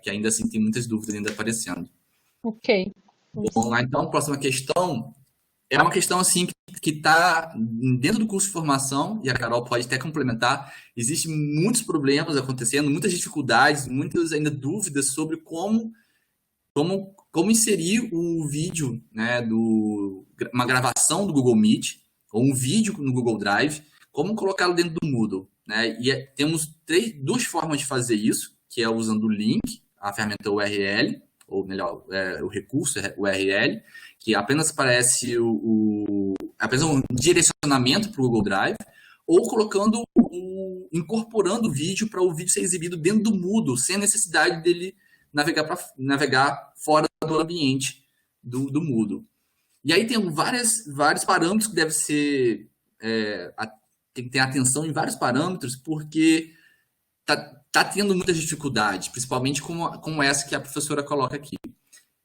Que ainda assim tem muitas dúvidas ainda aparecendo. Ok. Vamos lá, então, próxima questão. É uma questão assim que está dentro do curso de formação, e a Carol pode até complementar. Existem muitos problemas acontecendo, muitas dificuldades, muitas ainda dúvidas sobre como inserir o vídeo, né, uma gravação do Google Meet, ou um vídeo no Google Drive, como colocá-lo dentro do Moodle, né? E temos duas formas de fazer isso, que é usando o link, a ferramenta URL, ou melhor, o recurso URL, que apenas aparece apenas um direcionamento para o Google Drive, ou incorporando o vídeo para o vídeo ser exibido dentro do Moodle, sem a necessidade dele navegar fora do ambiente do Moodle. E aí tem vários parâmetros que devem ser... tem que ter atenção em vários parâmetros, porque tá tendo muitas dificuldades, principalmente como essa que a professora coloca aqui.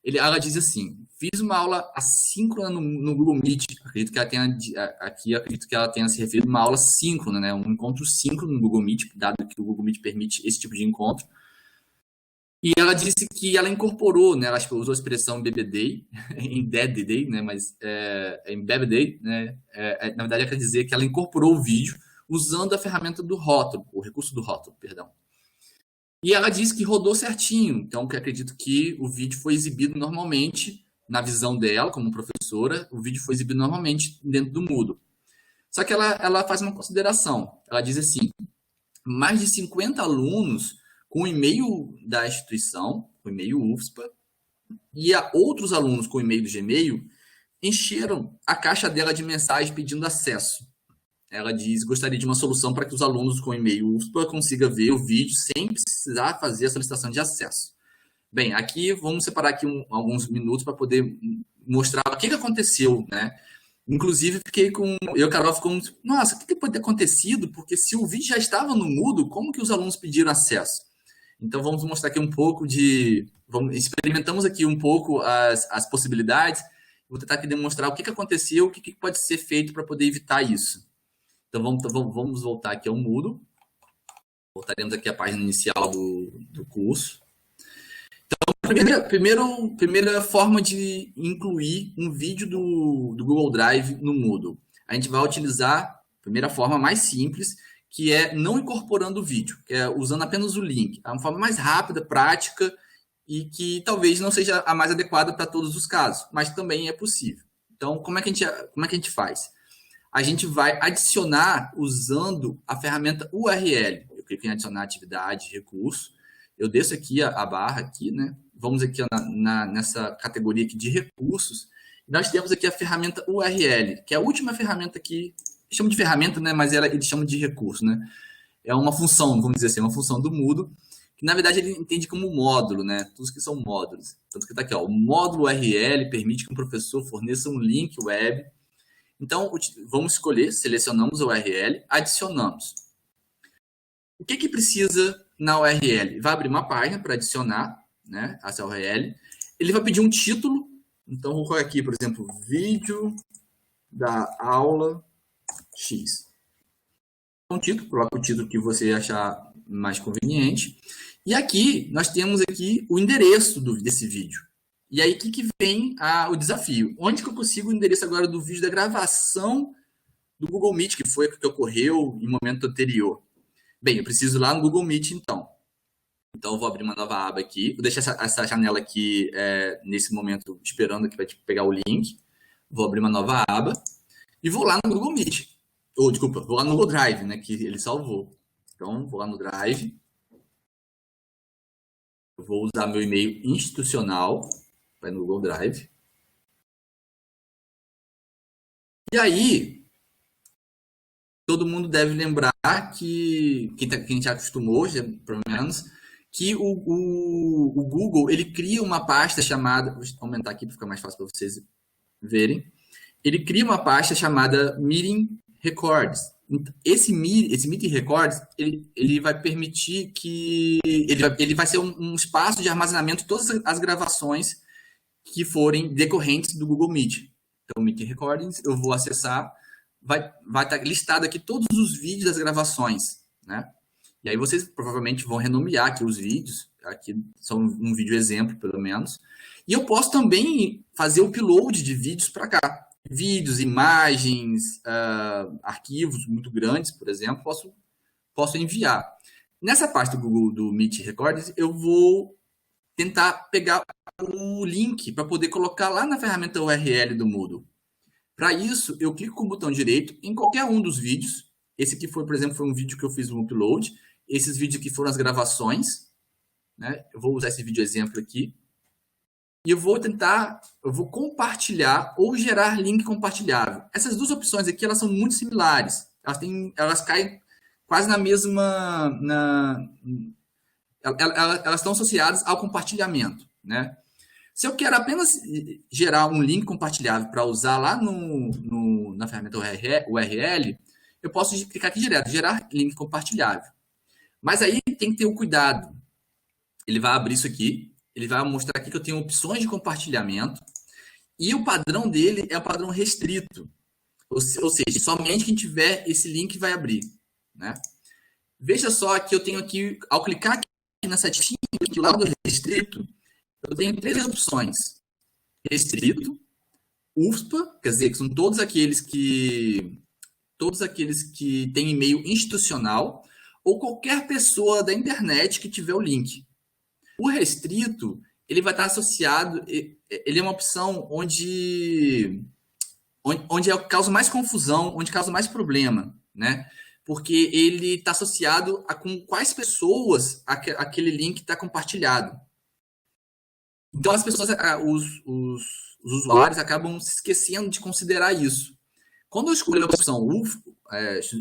Ela diz assim: fiz uma aula assíncrona no Google Meet. Acredito que ela tenha se referido a uma aula síncrona, né? Um encontro síncrono no Google Meet, dado que o Google Meet permite esse tipo de encontro. E ela disse que ela incorporou, né? Ela usou a expressão BBD, Embedded Day, né? Mas Embedded Day, né? Na verdade, ela quer dizer que ela incorporou o vídeo usando a ferramenta do rótulo, o recurso do rótulo, perdão. E ela disse que rodou certinho, então que acredito que o vídeo foi exibido normalmente, na visão dela, como professora, o vídeo foi exibido normalmente dentro do Moodle. Só que ela faz uma consideração. Ela diz assim: mais de 50 alunos com o e-mail da instituição, com o e-mail UFSPA, e outros alunos com o e-mail do Gmail encheram a caixa dela de mensagem pedindo acesso. Ela diz: gostaria de uma solução para que os alunos com e-mail UFSPA consigam ver o vídeo sem precisar fazer a solicitação de acesso. Bem, aqui vamos separar aqui alguns minutos para poder mostrar o que aconteceu, né? Inclusive, eu e a Carol ficamos, nossa, o que pode ter acontecido? Porque se o vídeo já estava no Moodle, como que os alunos pediram acesso? Então, vamos mostrar aqui um pouco experimentamos aqui um pouco as possibilidades. Vou tentar aqui demonstrar o que aconteceu, o que pode ser feito para poder evitar isso. Então, vamos voltar aqui ao Moodle. Voltaremos aqui à página inicial do curso. Então, primeira forma de incluir um vídeo do Google Drive no Moodle. A gente vai utilizar a primeira forma mais simples, que é não incorporando o vídeo, que é usando apenas o link. É uma forma mais rápida, prática, e que talvez não seja a mais adequada para todos os casos, mas também é possível. Então, como é que a gente faz? A gente vai adicionar usando a ferramenta URL. Eu clico em adicionar atividade, recurso. Eu desço aqui a barra, aqui, né? Vamos aqui nessa categoria aqui de recursos. Nós temos aqui a ferramenta URL, que é a última ferramenta que chamo de ferramenta, né? Mas eles chamam de recurso, né? É uma função, vamos dizer assim, uma função do Moodle, que na verdade ele entende como módulo, né? Todos que são módulos. Tanto que está aqui, ó, o módulo URL permite que um professor forneça um link web. Então, vamos escolher, selecionamos a URL, adicionamos. O que precisa na URL? Vai abrir uma página para adicionar, né, essa URL. Ele vai pedir um título. Então, vou colocar aqui, por exemplo, vídeo da aula X. Um título, coloca o título que você achar mais conveniente. E aqui, nós temos aqui o endereço desse vídeo. E aí, que vem o desafio? Onde que eu consigo o endereço agora do vídeo da gravação do Google Meet, que foi o que ocorreu em momento anterior? Bem, eu preciso ir lá no Google Meet, então. Então, eu vou abrir uma nova aba aqui. Vou deixar essa janela aqui, nesse momento, esperando que vai pegar o link. Vou abrir uma nova aba. E vou lá no Google Meet. Desculpa, vou lá no Google Drive, né, que ele salvou. Então, vou lá no Drive. Eu vou usar meu e-mail institucional. Vai no Google Drive. E aí, todo mundo deve lembrar que, quem já acostumou, já, pelo menos, que o Google, ele cria uma pasta chamada, vou aumentar aqui para ficar mais fácil para vocês verem, ele cria uma pasta chamada Meeting Records. Esse Meeting Records, ele vai permitir que, ele vai ser um espaço de armazenamento de todas as gravações que forem decorrentes do Google Meet. Então, Meeting Recordings, eu vou acessar, vai estar listado aqui todos os vídeos das gravações, né? E aí vocês provavelmente vão renomear aqui os vídeos, aqui são um vídeo exemplo, pelo menos. E eu posso também fazer o upload de vídeos para cá. Vídeos, imagens, arquivos muito grandes, por exemplo, posso enviar. Nessa parte do Google, do Meet Recordings, eu vou tentar pegar o link para poder colocar lá na ferramenta URL do Moodle. Para isso, eu clico com o botão direito em qualquer um dos vídeos. Esse aqui, por exemplo, foi um vídeo que eu fiz um upload. Esses vídeos aqui foram as gravações, né? Eu vou usar esse vídeo exemplo aqui. E eu vou compartilhar ou gerar link compartilhável. Essas duas opções aqui, elas são muito similares. Elas caem quase na mesma... Elas estão associadas ao compartilhamento, né? Se eu quero apenas gerar um link compartilhável para usar lá na ferramenta URL, eu posso clicar aqui direto, gerar link compartilhável. Mas aí tem que ter o cuidado. Ele vai abrir isso aqui, ele vai mostrar aqui que eu tenho opções de compartilhamento e o padrão dele é o padrão restrito. Ou seja, somente quem tiver esse link vai abrir, né? Veja só que eu tenho aqui, ao clicar aqui na setinha do lado restrito, eu tenho três opções. Restrito, UFPA, quer dizer, que são todos aqueles que têm e-mail institucional ou qualquer pessoa da internet que tiver o link. O restrito, ele vai estar associado, ele é uma opção onde causa mais confusão, onde causa mais problema, né? Porque ele está associado a com quais pessoas aquele link está compartilhado. Então, as pessoas, os usuários acabam se esquecendo de considerar isso. Quando eu escolho a opção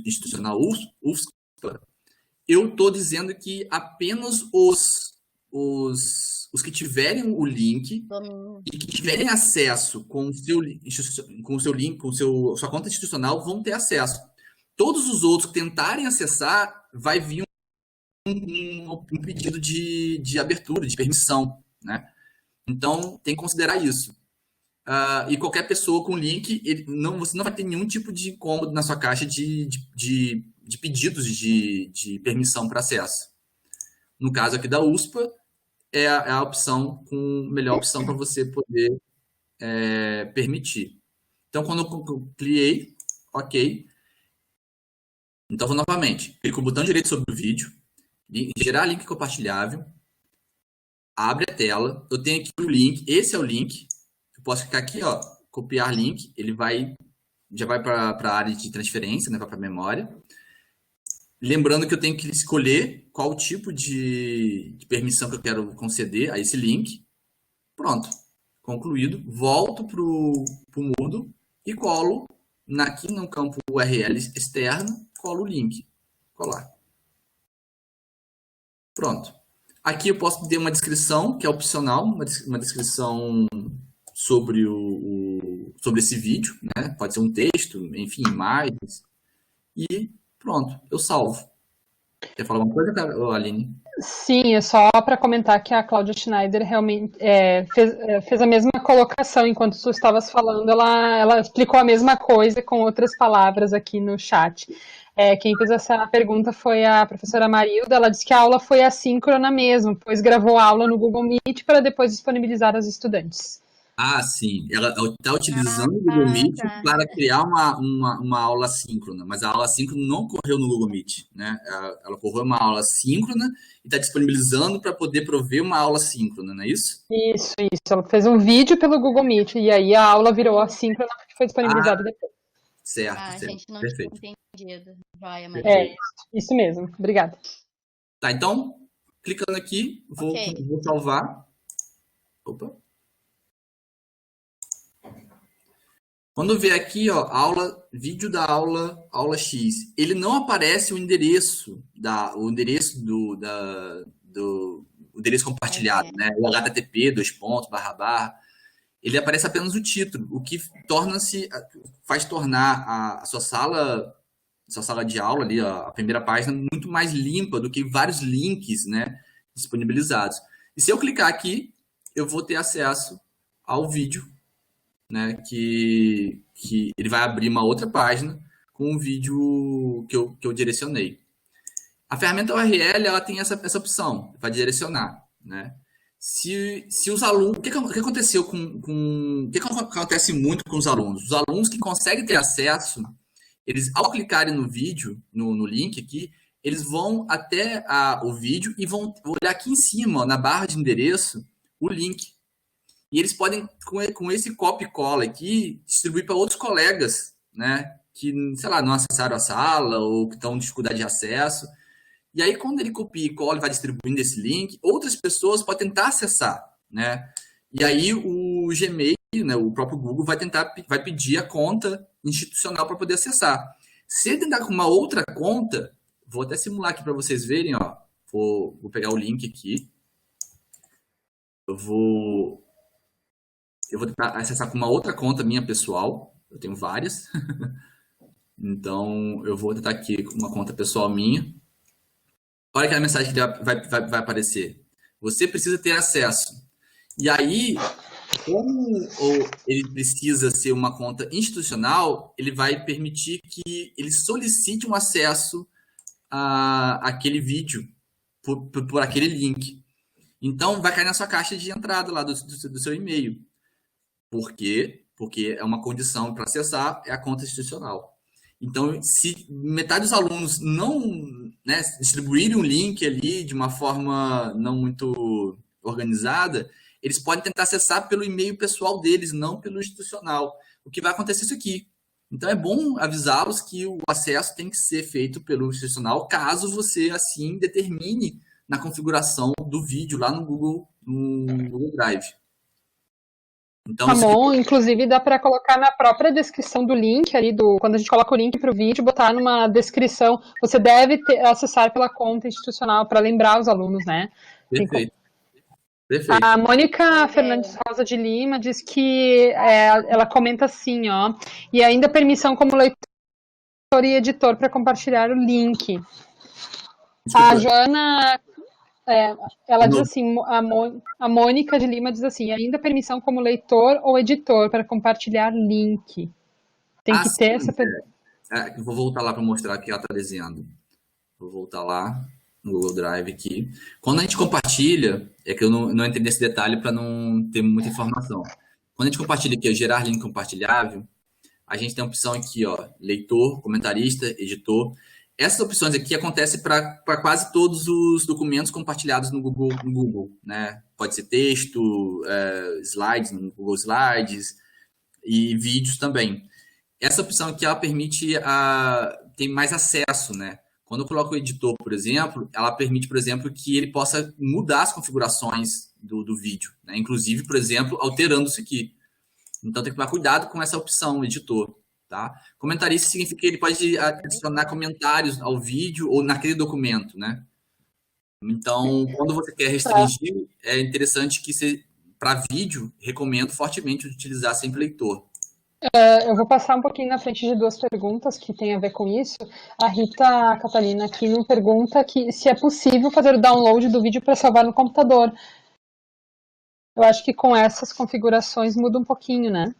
institucional UFSPA, eu estou dizendo que apenas os que tiverem o link e que tiverem acesso com o seu link, com sua conta institucional, vão ter acesso. Todos os outros que tentarem acessar, vai vir um pedido de abertura, de permissão, né? Então, tem que considerar isso. E qualquer pessoa com link, você não vai ter nenhum tipo de incômodo na sua caixa de de pedidos de permissão para acesso. No caso aqui da USPA, é a opção melhor opção para você poder permitir. Então, quando eu criei, ok. Então, vou novamente, clico no botão direito sobre o vídeo, gerar link compartilhável, abre a tela, eu tenho aqui o link, esse é o link, eu posso clicar aqui, ó, copiar link, ele já vai para a área de transferência, né, vai para a memória. Lembrando que eu tenho que escolher qual tipo de permissão que eu quero conceder a esse link. Pronto, concluído. Volto para o Moodle e colo aqui no campo URL externo, colo o link. Colar. Pronto. Aqui eu posso ter uma descrição, que é opcional, uma descrição sobre sobre esse vídeo, né? Pode ser um texto, enfim, imagens. E pronto, eu salvo. Quer falar alguma coisa, Aline? Sim, é só para comentar que a Cláudia Schneider realmente fez a mesma colocação enquanto tu estavas falando, ela explicou a mesma coisa com outras palavras aqui no chat. Quem fez essa pergunta foi a professora Marilda, ela disse que a aula foi assíncrona mesmo, pois gravou a aula no Google Meet para depois disponibilizar aos estudantes. Ah, sim. Ela está utilizando o Google Meet para criar uma aula síncrona, mas a aula síncrona não ocorreu no Google Meet, né? Ela ocorreu uma aula síncrona e está disponibilizando para poder prover uma aula síncrona, não é isso? Isso. Ela fez um vídeo pelo Google Meet e aí a aula virou assíncrona porque foi disponibilizada depois. Certo, a certo. gente não Perfeito. tinha entendido. Vai, Maria. Isso mesmo. Obrigada. Tá, então, clicando aqui, vou salvar. Opa. Quando vier aqui, ó, vídeo da aula X, ele não aparece o endereço o endereço compartilhado, né? O HTTP, ele aparece apenas o título, o que faz tornar a sua sala de aula ali, a primeira página, muito mais limpa do que vários links, né, disponibilizados. E se eu clicar aqui, eu vou ter acesso ao vídeo, né, que ele vai abrir uma outra página com o vídeo que eu direcionei. A ferramenta URL, ela tem essa opção para direcionar, né? Se os alunos... O que aconteceu o que acontece muito com os alunos? Os alunos que conseguem ter acesso, eles, ao clicarem no vídeo, no link aqui, eles vão até o vídeo e vão olhar aqui em cima, ó, na barra de endereço, o link. E eles podem, com esse copy e cola aqui, distribuir para outros colegas, né? Que, sei lá, não acessaram a sala ou que estão com dificuldade de acesso. E aí, quando ele copia e cola e vai distribuindo esse link, outras pessoas podem tentar acessar, né? E aí, o Gmail, né, o próprio Google, vai pedir a conta institucional para poder acessar. Se ele tentar com uma outra conta, vou até simular aqui para vocês verem, ó. Vou pegar o link aqui. Eu vou tentar acessar com uma outra conta minha pessoal. Eu tenho várias. Então, eu vou tentar aqui com uma conta pessoal minha. Olha aquela mensagem que vai aparecer. Você precisa ter acesso. E aí, como ele precisa ser uma conta institucional, ele vai permitir que ele solicite um acesso àquele vídeo por aquele link. Então, vai cair na sua caixa de entrada lá do seu e-mail. Por quê? Porque é uma condição para acessar, é a conta institucional. Então, se metade dos alunos não, né, distribuírem um link ali de uma forma não muito organizada, eles podem tentar acessar pelo e-mail pessoal deles, não pelo institucional. O que vai acontecer isso aqui. Então, é bom avisá-los que o acesso tem que ser feito pelo institucional, caso você, assim, determine na configuração do vídeo lá no Google Drive. Então, Ramon, inclusive dá para colocar na própria descrição do link ali, quando a gente coloca o link para o vídeo, botar numa descrição, você deve acessar pela conta institucional para lembrar os alunos, né? Perfeito. A Mônica Fernandes Rosa de Lima diz que ela comenta assim, ó, e ainda permissão como leitor e editor para compartilhar o link. Desculpa. A Joana... ela diz assim, a Mônica de Lima diz assim, ainda permissão como leitor ou editor para compartilhar link. Tem que ter essa pergunta. Vou voltar lá para mostrar o que ela está dizendo. Vou voltar lá no Google Drive aqui. Quando a gente compartilha, é que eu não entrei nesse detalhe para não ter muita informação. Quando a gente compartilha aqui, gerar link compartilhável, a gente tem a opção aqui, ó, leitor, comentarista, editor. Essas opções aqui acontecem para quase todos os documentos compartilhados no Google, né? Pode ser texto, slides no Google Slides e vídeos também. Essa opção aqui, ela permite ter mais acesso, né? Quando eu coloco o editor, por exemplo, ela permite, por exemplo, que ele possa mudar as configurações do vídeo, né? Inclusive, por exemplo, alterando isso aqui. Então, tem que tomar cuidado com essa opção, editor, tá? Comentarista significa que ele pode adicionar comentários ao vídeo ou naquele documento, né? Então, quando você quer restringir, é interessante que você, para vídeo, recomendo fortemente utilizar sempre leitor. Eu vou passar um pouquinho na frente de duas perguntas que tem a ver com isso. A Rita Catalina aqui não pergunta que se é possível fazer o download do vídeo para salvar no computador. Eu acho que com essas configurações muda um pouquinho, né?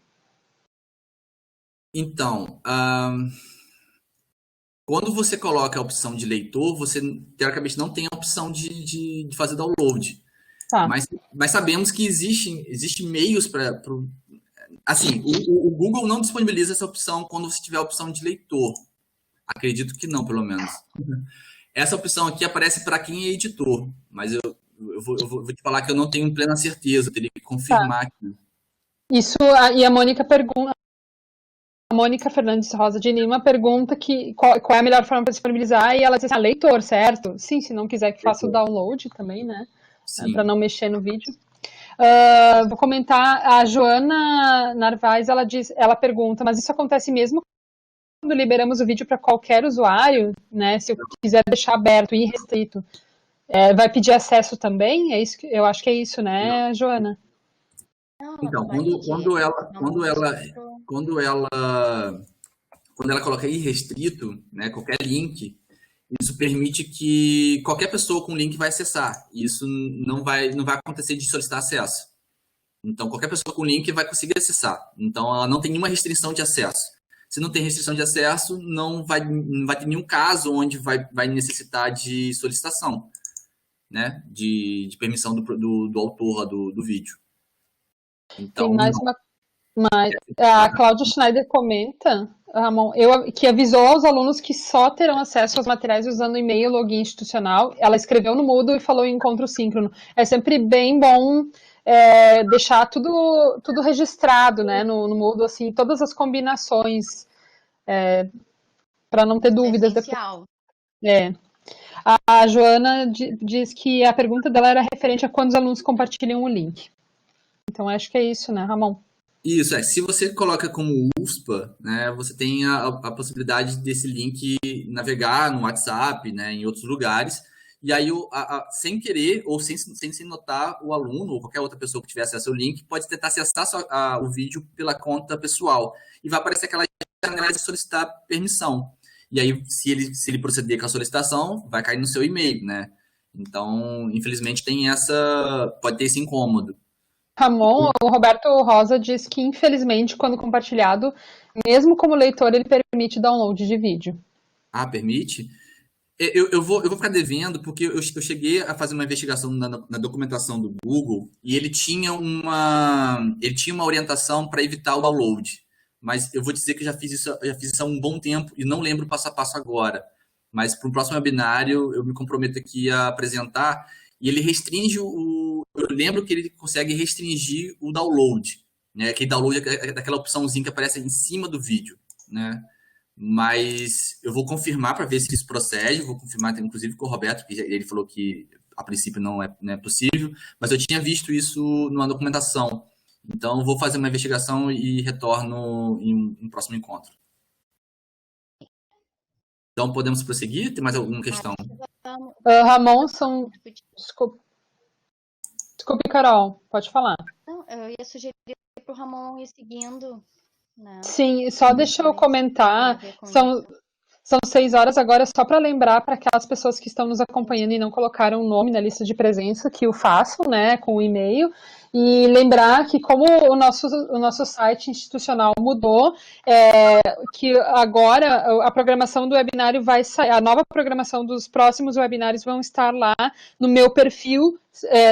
Então, quando você coloca a opção de leitor, você teoricamente não tem a opção de fazer download. Tá. Mas sabemos que existem meios para... Assim, o Google não disponibiliza essa opção quando você tiver a opção de leitor. Acredito que não, pelo menos. Essa opção aqui aparece para quem é editor, mas eu vou te falar que eu não tenho plena certeza, eu teria que confirmar aqui. Isso, e a Mônica pergunta, a Mônica Fernandes Rosa de Lima pergunta qual é a melhor forma para disponibilizar, e ela diz assim, leitor, certo? Sim, se não quiser que faça o download também, né? Para não mexer no vídeo. Vou comentar, a Joana Narvaez, ela pergunta, mas isso acontece mesmo quando liberamos o vídeo para qualquer usuário, né? Se eu quiser deixar aberto e restrito, vai pedir acesso também? É isso eu acho que é isso, né, Joana? Então, quando ela coloca irrestrito, né, qualquer link, isso permite que qualquer pessoa com link vai acessar. Isso não vai acontecer de solicitar acesso. Então, qualquer pessoa com link vai conseguir acessar. Então, ela não tem nenhuma restrição de acesso. Se não tem restrição de acesso, não vai ter nenhum caso onde vai necessitar de solicitação, né, de permissão do autor do vídeo. Então, tem mais a Cláudia Schneider comenta, Ramon, que avisou aos alunos que só terão acesso aos materiais usando e-mail, login institucional. Ela escreveu no Moodle e falou em encontro síncrono. É sempre bem bom deixar tudo registrado, né, no Moodle, assim, todas as combinações, para não ter dúvidas. A Joana diz que a pergunta dela era referente a quando os alunos compartilham o link. Então, acho que é isso, né, Ramon? Isso, se você coloca como USPA, né, você tem a possibilidade desse link navegar no WhatsApp, né, em outros lugares, e aí, sem querer ou sem notar, o aluno ou qualquer outra pessoa que tiver acesso ao link pode tentar acessar o vídeo pela conta pessoal, e vai aparecer aquela janela de solicitar permissão. E aí, se ele proceder com a solicitação, vai cair no seu e-mail, né? Então, infelizmente, pode ter esse incômodo. Ramon, o Roberto Rosa diz que, infelizmente, quando compartilhado, mesmo como leitor, ele permite download de vídeo. Ah, permite? Eu vou ficar devendo, porque eu cheguei a fazer uma investigação na documentação do Google e ele tinha uma orientação para evitar o download. Mas eu vou dizer que eu já fiz isso há um bom tempo e não lembro passo a passo agora. Mas para o próximo webinário eu me comprometo aqui a apresentar. E ele restringe eu lembro que ele consegue restringir o download, né? Aquele download é daquela opçãozinha que aparece em cima do vídeo, né? Mas eu vou confirmar para ver se isso procede, vou confirmar inclusive com o Roberto, que ele falou que a princípio não é possível, mas eu tinha visto isso numa documentação. Então, vou fazer uma investigação e retorno em um próximo encontro. Então, podemos prosseguir? Tem mais alguma questão? Ramon, Desculpe, Carol, pode falar. Não, eu ia sugerir para o Ramon ir seguindo. Né? Sim, só deixa eu comentar, são 6 horas agora, só para lembrar para aquelas pessoas que estão nos acompanhando e não colocaram o nome na lista de presença, que o façam, né, com o e-mail, E lembrar que como o nosso site institucional mudou, que agora a programação do webinário vai sair, a nova programação dos próximos webinários vão estar lá no meu perfil,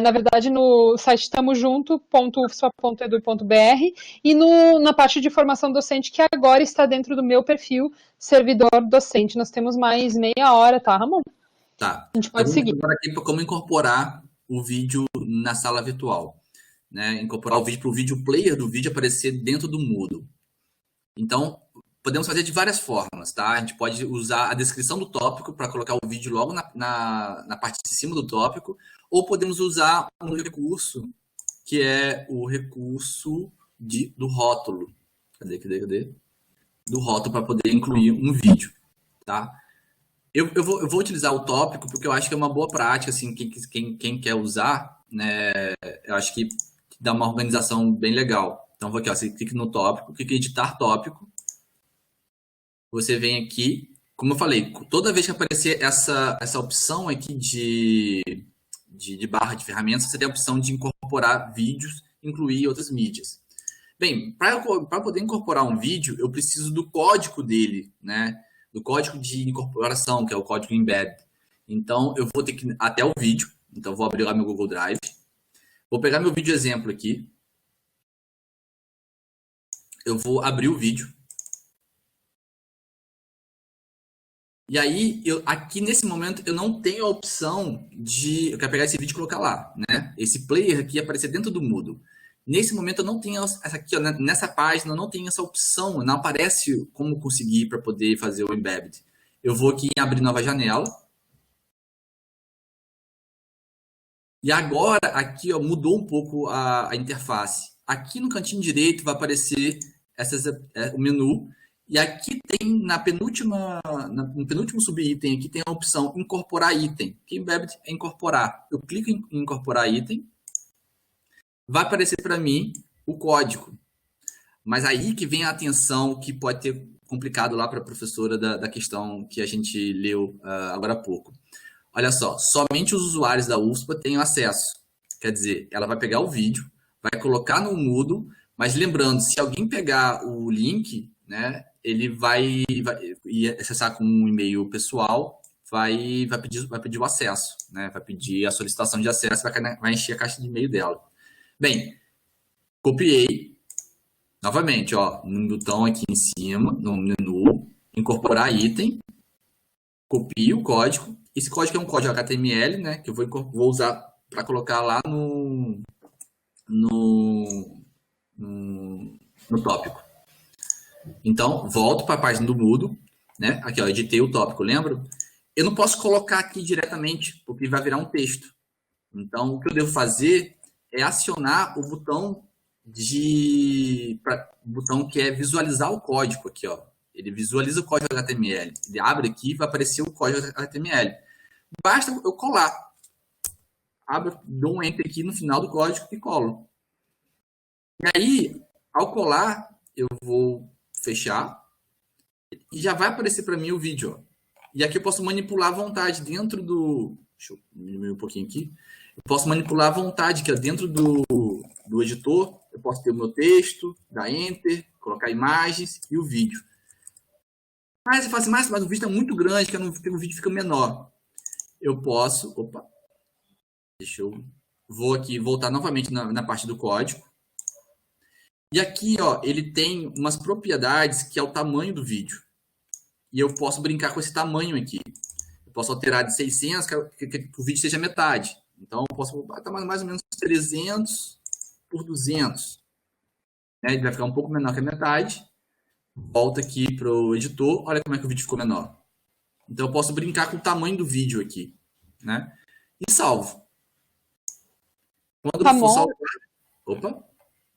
na verdade no site tamojunto.ufspa.edu.br e na parte de formação docente, que agora está dentro do meu perfil, servidor docente. Nós temos mais meia hora, tá, Ramon? Tá. A gente pode seguir. Agora aqui para como incorporar o vídeo na sala virtual. Né, incorporar o vídeo para o vídeo player do vídeo aparecer dentro do Moodle. Então, podemos fazer de várias formas, tá? A gente pode usar a descrição do tópico para colocar o vídeo logo na parte de cima do tópico, ou podemos usar um recurso, que é o recurso do rótulo. Cadê? Do rótulo para poder incluir um vídeo, tá? Eu vou utilizar o tópico porque eu acho que é uma boa prática, assim, quem quer usar, né? Eu acho que dá uma organização bem legal. Então, vou aqui, ó, você clica no tópico, clica em editar tópico. Você vem aqui, como eu falei, toda vez que aparecer essa opção aqui de barra de ferramentas, você tem a opção de incorporar vídeos, incluir outras mídias. Bem, para poder incorporar um vídeo, eu preciso do código dele, né? Do código de incorporação, que é o código embed. Então, eu vou ter que ir até o vídeo. Então, eu vou abrir lá meu Google Drive. Vou pegar meu vídeo exemplo aqui. Eu vou abrir o vídeo. E aí, aqui nesse momento, eu não tenho a opção de... Eu quero pegar esse vídeo e colocar lá, né? Esse player aqui aparecer dentro do Moodle. Nesse momento, eu não tenho essa aqui, ó, nessa página, eu não tenho essa opção. Não aparece como conseguir para poder fazer o embed. Eu vou aqui em abrir nova janela. E agora, aqui, ó, mudou um pouco a interface. Aqui no cantinho direito vai aparecer o menu. E aqui tem, no penúltimo subitem, aqui tem a opção incorporar item. Que embed é incorporar. Eu clico em incorporar item. Vai aparecer para mim o código. Mas aí que vem a atenção que pode ter complicado lá para a professora da questão que a gente leu agora há pouco. Olha só, somente os usuários da UFSPA têm acesso. Quer dizer, ela vai pegar o vídeo, vai colocar no Moodle, mas lembrando, se alguém pegar o link, né, ele vai acessar com um e-mail pessoal, vai pedir o acesso, né, vai pedir a solicitação de acesso, vai encher a caixa de e-mail dela. Bem, copiei, novamente, ó, no botão aqui em cima, no menu, incorporar item, copio o código. Esse código é um código HTML, né, que eu vou usar para colocar lá no tópico. Então, volto para a página do Moodle, né, aqui, ó, editei o tópico, lembra? Eu não posso colocar aqui diretamente, porque vai virar um texto. Então, o que eu devo fazer é acionar o botão que é visualizar o código aqui, ó. Ele visualiza o código HTML. Ele abre aqui e vai aparecer o código HTML. Basta eu colar. Dou um enter aqui no final do código e colo. E aí, ao colar, eu vou fechar e já vai aparecer para mim o vídeo, ó. E aqui eu posso manipular à vontade dentro do... Deixa eu diminuir um pouquinho aqui. Eu posso manipular à vontade, que é dentro do editor. Eu posso ter o meu texto, dar enter, colocar imagens e o vídeo. Mas eu falo assim, mas o vídeo está muito grande, que o vídeo fica menor. Eu posso... Opa! Deixa eu... Vou aqui voltar novamente na parte do código. E aqui, ó, ele tem umas propriedades que é o tamanho do vídeo. E eu posso brincar com esse tamanho aqui. Eu posso alterar de 600, que o vídeo seja metade. Então, eu posso botar mais ou menos 300 por 200. Né? Ele vai ficar um pouco menor que a metade. Volta aqui para o editor. Olha como é que o vídeo ficou menor. Então, eu posso brincar com o tamanho do vídeo aqui. Né? E salvo. Quando for salvar... Opa,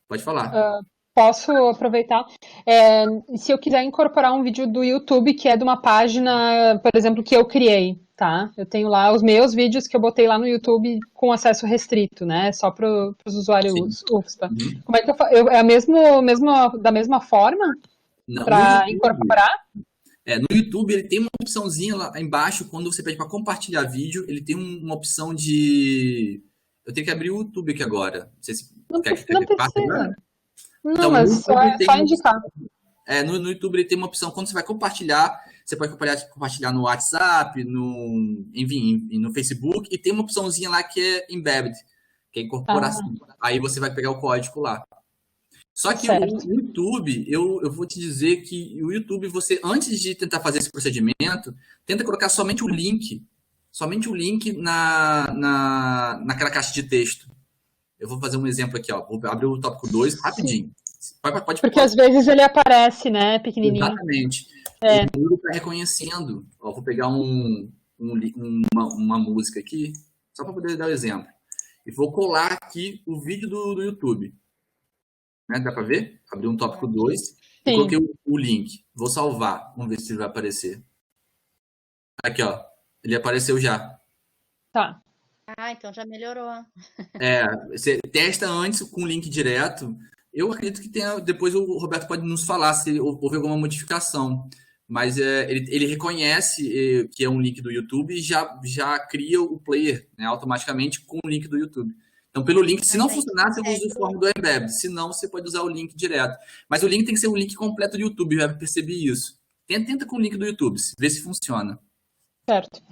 pode falar. Posso aproveitar? Se eu quiser incorporar um vídeo do YouTube, que é de uma página, por exemplo, que eu criei, tá? Eu tenho lá os meus vídeos que eu botei lá no YouTube com acesso restrito, né? Só para os usuários UFSPA. Uhum. Como é que eu faço? Da mesma forma? Para incorporar? No YouTube ele tem uma opçãozinha lá embaixo, quando você pede para compartilhar vídeo, ele tem uma opção de... Eu tenho que abrir o YouTube aqui agora. Não sei se Não, quer que não eu parte agora? precisa. Não, Então, mas no só YouTube tem indicar. no YouTube ele tem uma opção, quando você vai compartilhar, você pode compartilhar no WhatsApp, enfim, no Facebook, e tem uma opçãozinha lá que é Embedded, que é incorporação. Aí você vai pegar o código lá. Só que Certo. o YouTube, eu vou te dizer que o YouTube, você, antes de tentar fazer esse procedimento, tenta colocar somente o link naquela caixa de texto. Eu vou fazer um exemplo aqui, ó. Vou abrir o tópico 2 rapidinho. Porque às vezes ele aparece, né, pequenininho. Exatamente. O Moodle está reconhecendo. Ó, vou pegar uma música aqui, só para poder dar o exemplo. E vou colar aqui o vídeo do YouTube. Né? Dá para ver? Abri um tópico 2 e coloquei o link. Vou salvar. Vamos ver se ele vai aparecer. Aqui, ó. Ele apareceu já. Tá. Então já melhorou. Você testa antes com o link direto. Eu acredito que tenha. Depois o Roberto pode nos falar se houve alguma modificação. Mas ele reconhece que é um link do YouTube e já cria o player, né, automaticamente com o link do YouTube. Então, pelo link, se não funcionar, você usa o form do Embed. Se não, você pode usar o link direto. Mas o link tem que ser um link completo do YouTube, eu já percebi isso. Tenta com o link do YouTube, vê se funciona. Certo.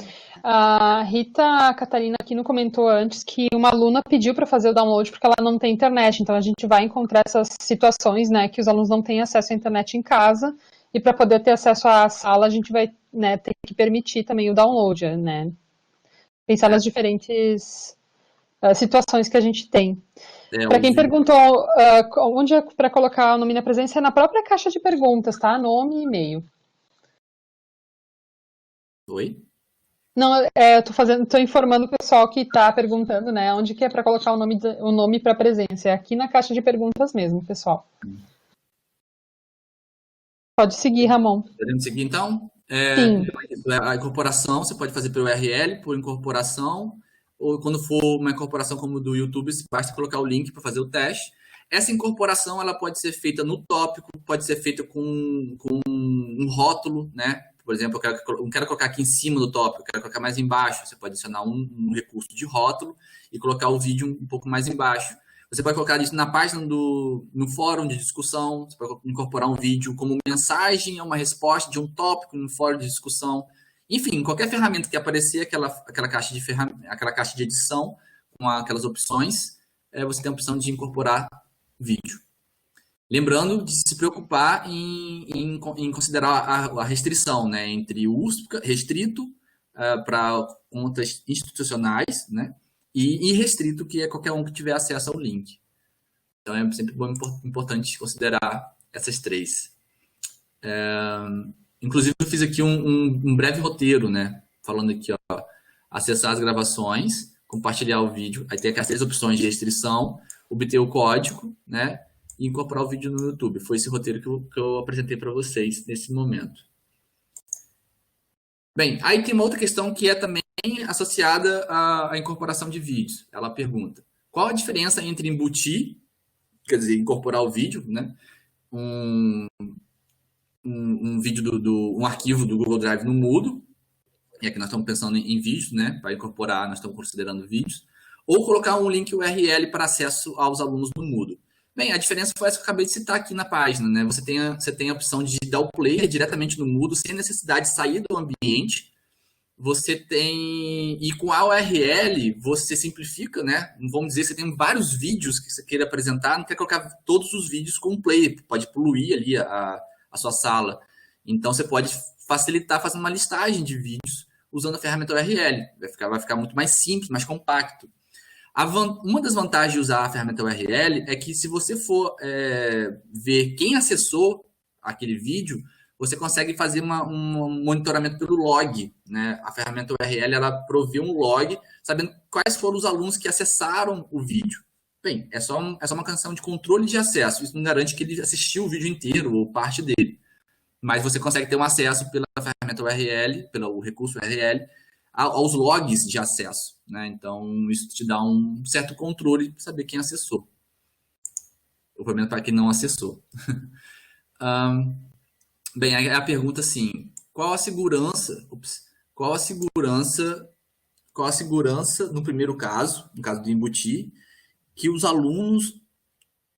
A Rita Catarina aqui não comentou antes que uma aluna pediu para fazer o download porque ela não tem internet. Então, a gente vai encontrar essas situações, né, que os alunos não têm acesso à internet em casa. E para poder ter acesso à sala, a gente vai, né, ter que permitir também o download, né? Pensar nas diferentes situações que a gente tem. Para quem perguntou onde é para colocar o nome na presença, é na própria caixa de perguntas, tá? Nome e e-mail. Oi? Não, tô informando o pessoal que está perguntando, né? Onde que é para colocar o nome para presença? É aqui na caixa de perguntas mesmo, pessoal. Pode seguir, Ramon. Podemos seguir, então? Sim. A incorporação, você pode fazer pelo URL, por incorporação, ou quando for uma incorporação como do YouTube, basta colocar o link para fazer o teste. Essa incorporação ela pode ser feita no tópico, pode ser feita com um rótulo, né? Por exemplo, eu não quero colocar aqui em cima do tópico, eu quero colocar mais embaixo. Você pode adicionar um recurso de rótulo e colocar o vídeo um pouco mais embaixo. Você pode colocar isso na página no fórum de discussão, você pode incorporar um vídeo como mensagem ou uma resposta de um tópico no fórum de discussão. Enfim, qualquer ferramenta que aparecer, aquela caixa de edição com aquelas opções, você tem a opção de incorporar vídeo. Lembrando de se preocupar em considerar a restrição, né, entre o uso restrito para contas institucionais, né, e irrestrito, que é qualquer um que tiver acesso ao link. Então, é sempre importante considerar essas três. Inclusive, eu fiz aqui um breve roteiro, né, falando aqui, ó, acessar as gravações, compartilhar o vídeo, aí tem aquelas três opções de restrição, obter o código, né, e incorporar o vídeo no YouTube. Foi esse roteiro que eu apresentei para vocês nesse momento. Bem, aí tem uma outra questão que é também associada à incorporação de vídeos. Ela pergunta, qual a diferença entre embutir, quer dizer, incorporar o vídeo, né? Um vídeo um arquivo do Google Drive no Moodle, e aqui nós estamos pensando em vídeos, né? Para incorporar, nós estamos considerando vídeos, ou colocar um link URL para acesso aos alunos do Moodle. Bem, a diferença foi essa que eu acabei de citar aqui na página, né? Você tem a opção de dar o player diretamente no Moodle, sem necessidade de sair do ambiente. Você tem... E com a URL, você simplifica, né? Vamos dizer, você tem vários vídeos que você queira apresentar, não quer colocar todos os vídeos com o player, pode poluir ali a sua sala. Então, você pode facilitar fazendo uma listagem de vídeos usando a ferramenta URL. Vai ficar muito mais simples, mais compacto. Uma das vantagens de usar a ferramenta URL é que se você for ver quem acessou aquele vídeo, você consegue fazer um monitoramento pelo log, né? A ferramenta URL ela provê um log, sabendo quais foram os alunos que acessaram o vídeo. Bem, é só uma questão de controle de acesso. Isso não garante que ele assistiu o vídeo inteiro ou parte dele. Mas você consegue ter um acesso pela ferramenta URL, pelo recurso URL, aos logs de acesso, né? Então, isso te dá um certo controle para saber quem acessou. O problema é para quem não acessou. Bem, a pergunta assim, qual a segurança qual a segurança, no primeiro caso, no caso do embutir, que os alunos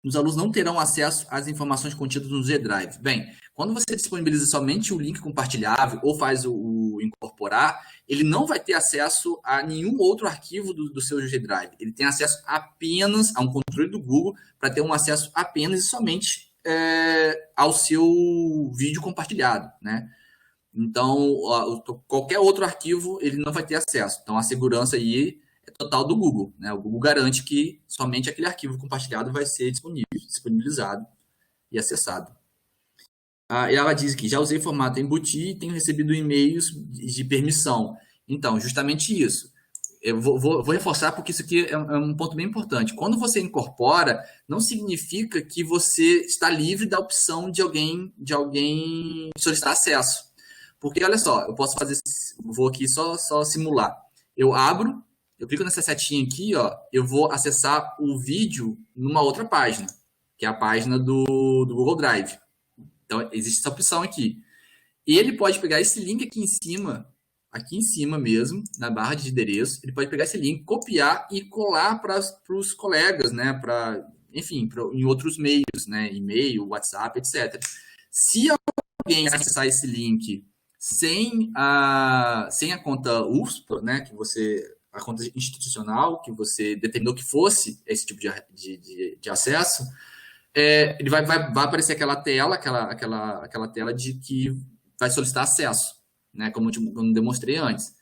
não terão acesso às informações contidas no G-Drive. Bem, quando você disponibiliza somente o link compartilhável ou faz o incorporar, ele não vai ter acesso a nenhum outro arquivo do seu G-Drive. Ele tem acesso apenas a um controle do Google para ter um acesso apenas e somente ao seu vídeo compartilhado, né? Então, qualquer outro arquivo ele não vai ter acesso. Então, a segurança aí é total do Google, né? O Google garante que somente aquele arquivo compartilhado vai ser disponibilizado e acessado. E ela diz que já usei formato embutir e tenho recebido e-mails de permissão. Então, justamente isso. Eu vou reforçar porque isso aqui é um ponto bem importante. Quando você incorpora, não significa que você está livre da opção de alguém solicitar acesso. Porque, olha só, eu posso fazer, vou aqui só simular. Eu abro, eu clico nessa setinha aqui, ó, eu vou acessar o vídeo numa outra página, que é a página do Google Drive. Então, existe essa opção aqui. E ele pode pegar esse link aqui em cima mesmo, na barra de endereço, ele pode pegar esse link, copiar e colar para os colegas, né, enfim, em outros meios, né, e-mail, WhatsApp, etc. Se alguém acessar esse link sem a conta USP, né, a conta institucional que você determinou que fosse esse tipo de acesso, ele vai aparecer aquela tela de que vai solicitar acesso, né, como eu demonstrei antes.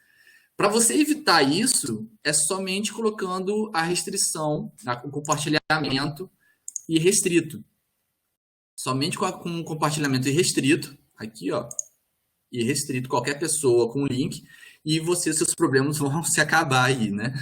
Para você evitar isso, é somente colocando a restrição, o compartilhamento irrestrito. Somente com o compartilhamento irrestrito, aqui, ó, irrestrito, qualquer pessoa com o link, e seus problemas vão se acabar aí, né?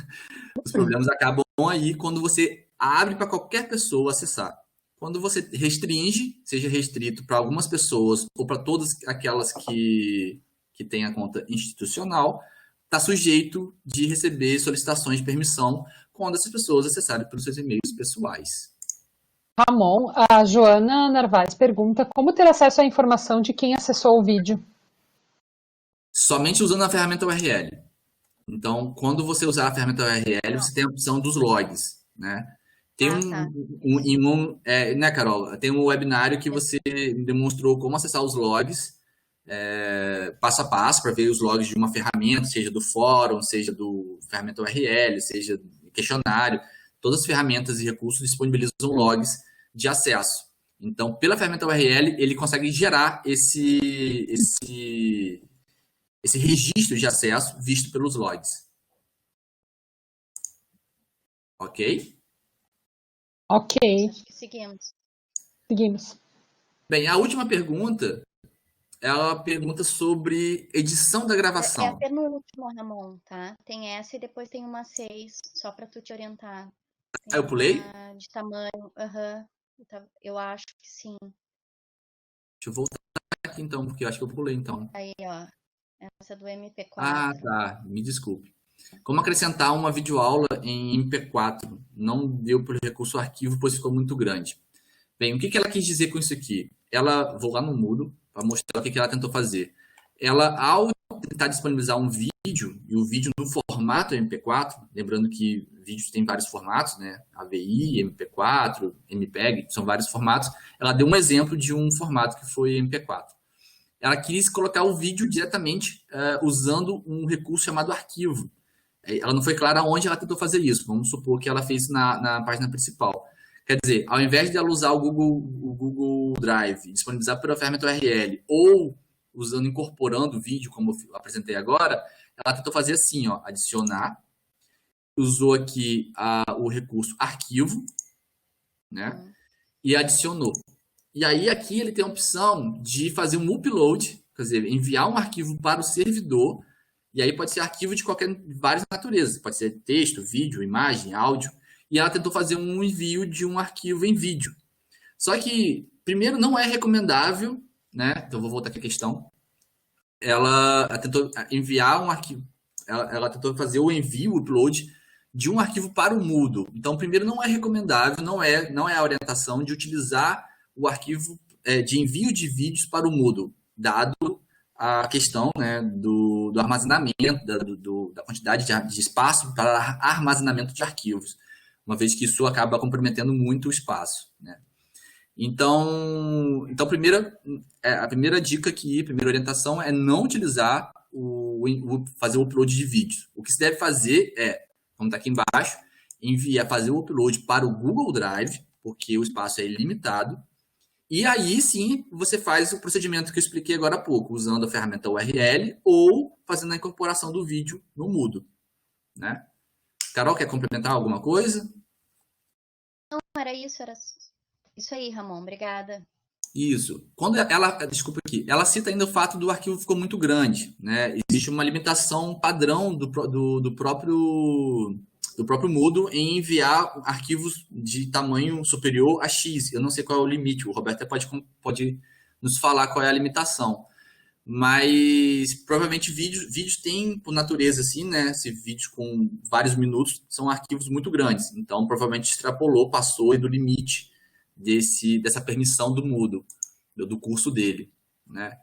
Os problemas acabam aí quando você abre para qualquer pessoa acessar. Quando você restringe, seja restrito para algumas pessoas ou para todas aquelas que têm a conta institucional, está sujeito de receber solicitações de permissão quando essas pessoas acessarem pelos seus e-mails pessoais. Ramon, a Joana Narvaez pergunta como ter acesso à informação de quem acessou o vídeo? Somente usando a ferramenta URL. Então, quando você usar a ferramenta URL, você tem a opção dos logs, né? Tem né, Carol? Tem um webinário que você demonstrou como acessar os logs, passo a passo, para ver os logs de uma ferramenta, seja do fórum, seja do ferramenta URL, seja do questionário. Todas as ferramentas e recursos disponibilizam logs de acesso. Então, pela ferramenta URL, ele consegue gerar esse registro de acesso visto pelos logs. Ok? Ok. Acho que Seguimos. Bem, a última pergunta é uma pergunta sobre edição da gravação. É a penúltima, Ramon, tá? Tem essa e depois tem uma 6, só para tu te orientar. Eu pulei? De tamanho, eu acho que sim. Deixa eu voltar aqui então, porque eu acho que eu pulei então. Aí, ó, essa do MP4. Ah, tá, me desculpe. Como acrescentar uma videoaula em MP4? Não deu por recurso arquivo, pois ficou muito grande. Bem, o que ela quis dizer com isso aqui? Vou lá no Moodle para mostrar o que ela tentou fazer. Ela, ao tentar disponibilizar um vídeo, e o vídeo no formato MP4, lembrando que vídeos tem vários formatos, né? AVI, MP4, MPEG, são vários formatos. Ela deu um exemplo de um formato que foi MP4. Ela quis colocar o vídeo diretamente usando um recurso chamado arquivo. Ela não foi clara onde ela tentou fazer isso. Vamos supor que ela fez na página principal. Quer dizer, ao invés de ela usar o Google Drive, disponibilizar pela ferramenta URL, ou incorporando o vídeo, como eu apresentei agora, ela tentou fazer assim, ó, adicionar, usou aqui o recurso arquivo, né, e adicionou. E aí aqui ele tem a opção de fazer um upload, quer dizer, enviar um arquivo para o servidor, e aí pode ser arquivo de várias naturezas, pode ser texto, vídeo, imagem, áudio, e ela tentou fazer um envio de um arquivo em vídeo. Só que, primeiro, não é recomendável, né? Então, vou voltar aqui à questão. Ela tentou enviar um arquivo, ela tentou fazer o envio, o upload, de um arquivo para o Moodle. Então, primeiro, não é recomendável, não é a orientação de utilizar o arquivo de envio de vídeos para o Moodle, dado a questão, né, do armazenamento, da quantidade de espaço para armazenamento de arquivos, uma vez que isso acaba comprometendo muito o espaço, né? Então a primeira dica aqui, a primeira orientação é não utilizar fazer o upload de vídeos. O que se deve fazer é, como está aqui embaixo, fazer o upload para o Google Drive, porque o espaço é ilimitado, e aí sim você faz o procedimento que eu expliquei agora há pouco, usando a ferramenta URL ou fazendo a incorporação do vídeo no Moodle, né? Carol, quer complementar alguma coisa? Não, era isso aí, Ramon, obrigada. Isso. Quando desculpa aqui, ela cita ainda o fato do arquivo ficou muito grande, né? Existe uma limitação padrão do próprio Moodle em enviar arquivos de tamanho superior a X. Eu não sei qual é o limite, o Roberto pode nos falar qual é a limitação. Mas provavelmente vídeos têm, por natureza, assim, né? Se vídeos com vários minutos são arquivos muito grandes. Então, provavelmente extrapolou, passou do limite dessa permissão do Moodle, do curso dele, né?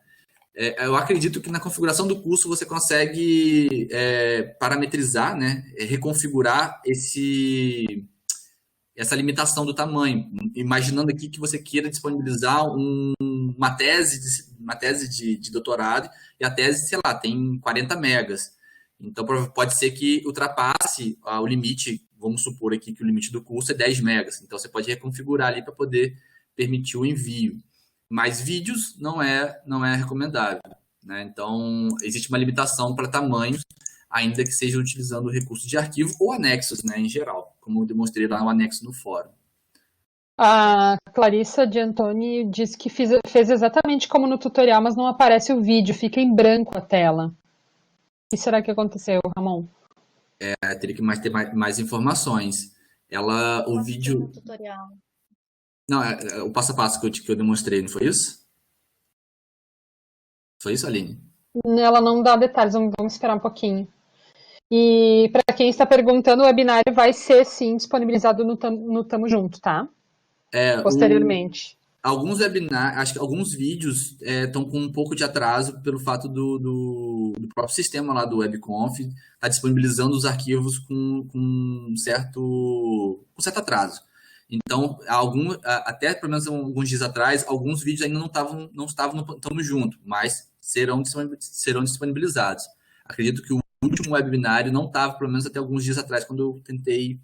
Eu acredito que na configuração do curso você consegue parametrizar, né? Reconfigurar essa limitação do tamanho. Imaginando aqui que você queira disponibilizar uma tese de doutorado e a tese, sei lá, tem 40 megas. Então, pode ser que ultrapasse o limite, vamos supor aqui que o limite do curso é 10 megas. Então, você pode reconfigurar ali para poder permitir o envio. Mas vídeos não é recomendável, né? Então, existe uma limitação para tamanhos, ainda que seja utilizando o recurso de arquivo ou anexos, né, em geral, como eu demonstrei lá no anexo no fórum. A Clarissa de Antoni disse que fez exatamente como no tutorial, mas não aparece o vídeo, fica em branco a tela. O que será que aconteceu, Ramon? Teria que ter mais informações. O vídeo... Tutorial. Não, o passo a passo que eu demonstrei, não foi isso? Foi isso, Aline? Ela não dá detalhes, vamos esperar um pouquinho. E para quem está perguntando, o webinário vai ser, sim, disponibilizado no Tamo Junto, tá? Posteriormente. Alguns webinários, acho que alguns vídeos estão com um pouco de atraso pelo fato do próprio sistema lá do WebConf estar disponibilizando os arquivos com certo atraso. Então, até pelo menos alguns dias atrás, alguns vídeos ainda não estavam no Tamo Junto, mas serão disponibilizados. Acredito que o último webinário não estava, pelo menos até alguns dias atrás, quando eu tentei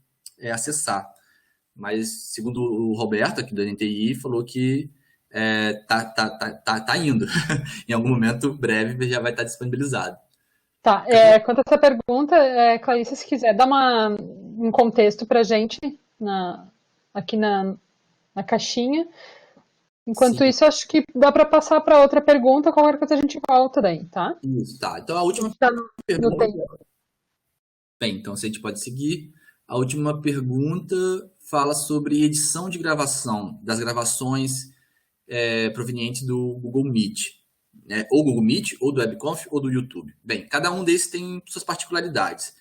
acessar. Mas, segundo o Roberto, aqui da NTI, falou que tá indo. Em algum momento breve já vai estar disponibilizado. Tá, quanto a essa pergunta, Clarice, se quiser dar um contexto para a gente aqui na caixinha. Enquanto Isso, acho que dá para passar para outra pergunta, qualquer coisa a gente volta daí, tá? Isso, tá. Então, a última pergunta... Bem, então a gente pode seguir. A última pergunta fala sobre edição de gravação, das gravações provenientes do Google Meet. Ou Google Meet, ou do WebConf, ou do YouTube. Bem, cada um desses tem suas particularidades.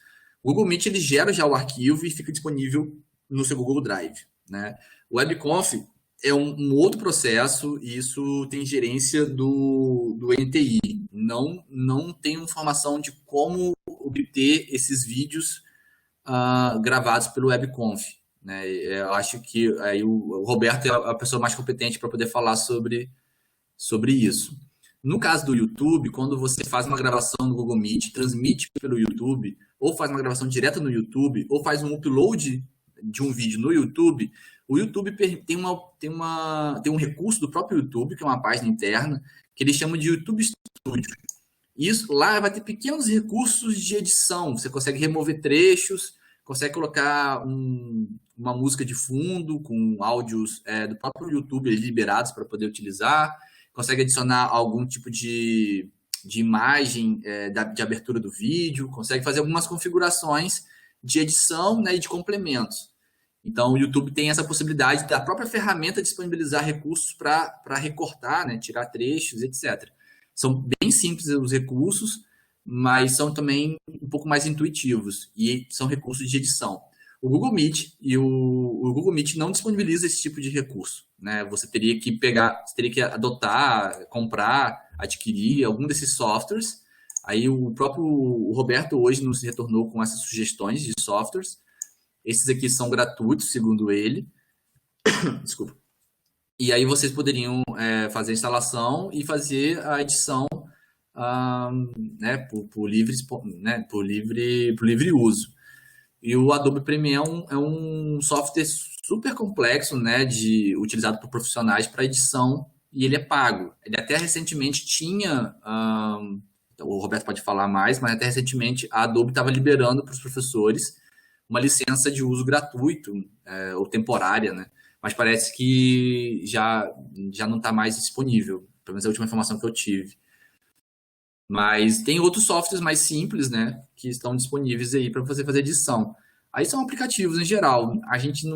O Google Meet, ele gera já o arquivo e fica disponível no seu Google Drive, né? O WebConf é um outro processo e isso tem gerência do NTI. Não tem informação de como obter esses vídeos gravados pelo WebConf, né? Eu acho que aí o Roberto é a pessoa mais competente para poder falar sobre isso. No caso do YouTube, quando você faz uma gravação no Google Meet, transmite pelo YouTube, ou faz uma gravação direta no YouTube, ou faz um upload de um vídeo no YouTube, o YouTube tem um recurso do próprio YouTube, que é uma página interna, que eles chamam de YouTube Studio. Isso lá vai ter pequenos recursos de edição. Você consegue remover trechos, consegue colocar uma música de fundo com áudios do próprio YouTube liberados para poder utilizar, consegue adicionar algum tipo de imagem de abertura do vídeo, consegue fazer algumas configurações de edição, né, e de complementos. Então, o YouTube tem essa possibilidade da própria ferramenta disponibilizar recursos para recortar, né, tirar trechos, etc. São bem simples os recursos, mas são também um pouco mais intuitivos e são recursos de edição. o Google Meet, e o Google Meet não disponibiliza esse tipo de recurso, né? Você teria que adotar, comprar, adquirir algum desses softwares. Aí o próprio Roberto hoje nos retornou com essas sugestões de softwares. Esses aqui são gratuitos, segundo ele. Desculpa. E aí vocês poderiam fazer a instalação e fazer a edição né, por livre uso. E o Adobe Premiere é um software super complexo, né, utilizado por profissionais para edição, e ele é pago. Ele até recentemente tinha, o Roberto pode falar mais, mas até recentemente a Adobe estava liberando para os professores uma licença de uso gratuito, ou temporária, né? Mas parece que já não está mais disponível, pelo menos a última informação que eu tive. Mas tem outros softwares mais simples, né, que estão disponíveis aí para você fazer edição. Aí são aplicativos em geral. A gente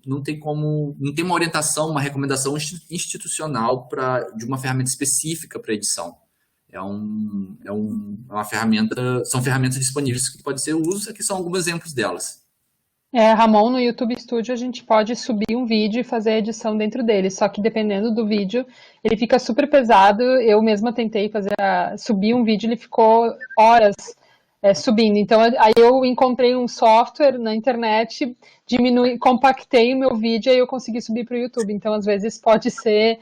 não tem uma orientação, uma recomendação institucional de uma ferramenta específica para edição. Uma ferramenta, são ferramentas disponíveis que podem ser usadas, aqui são alguns exemplos delas. Ramon, no YouTube Studio a gente pode subir um vídeo e fazer a edição dentro dele, só que dependendo do vídeo, ele fica super pesado. Eu mesma tentei subir um vídeo, ele ficou horas subindo. Então, aí eu encontrei um software na internet, compactei o meu vídeo e aí eu consegui subir para o YouTube. Então, às vezes, pode ser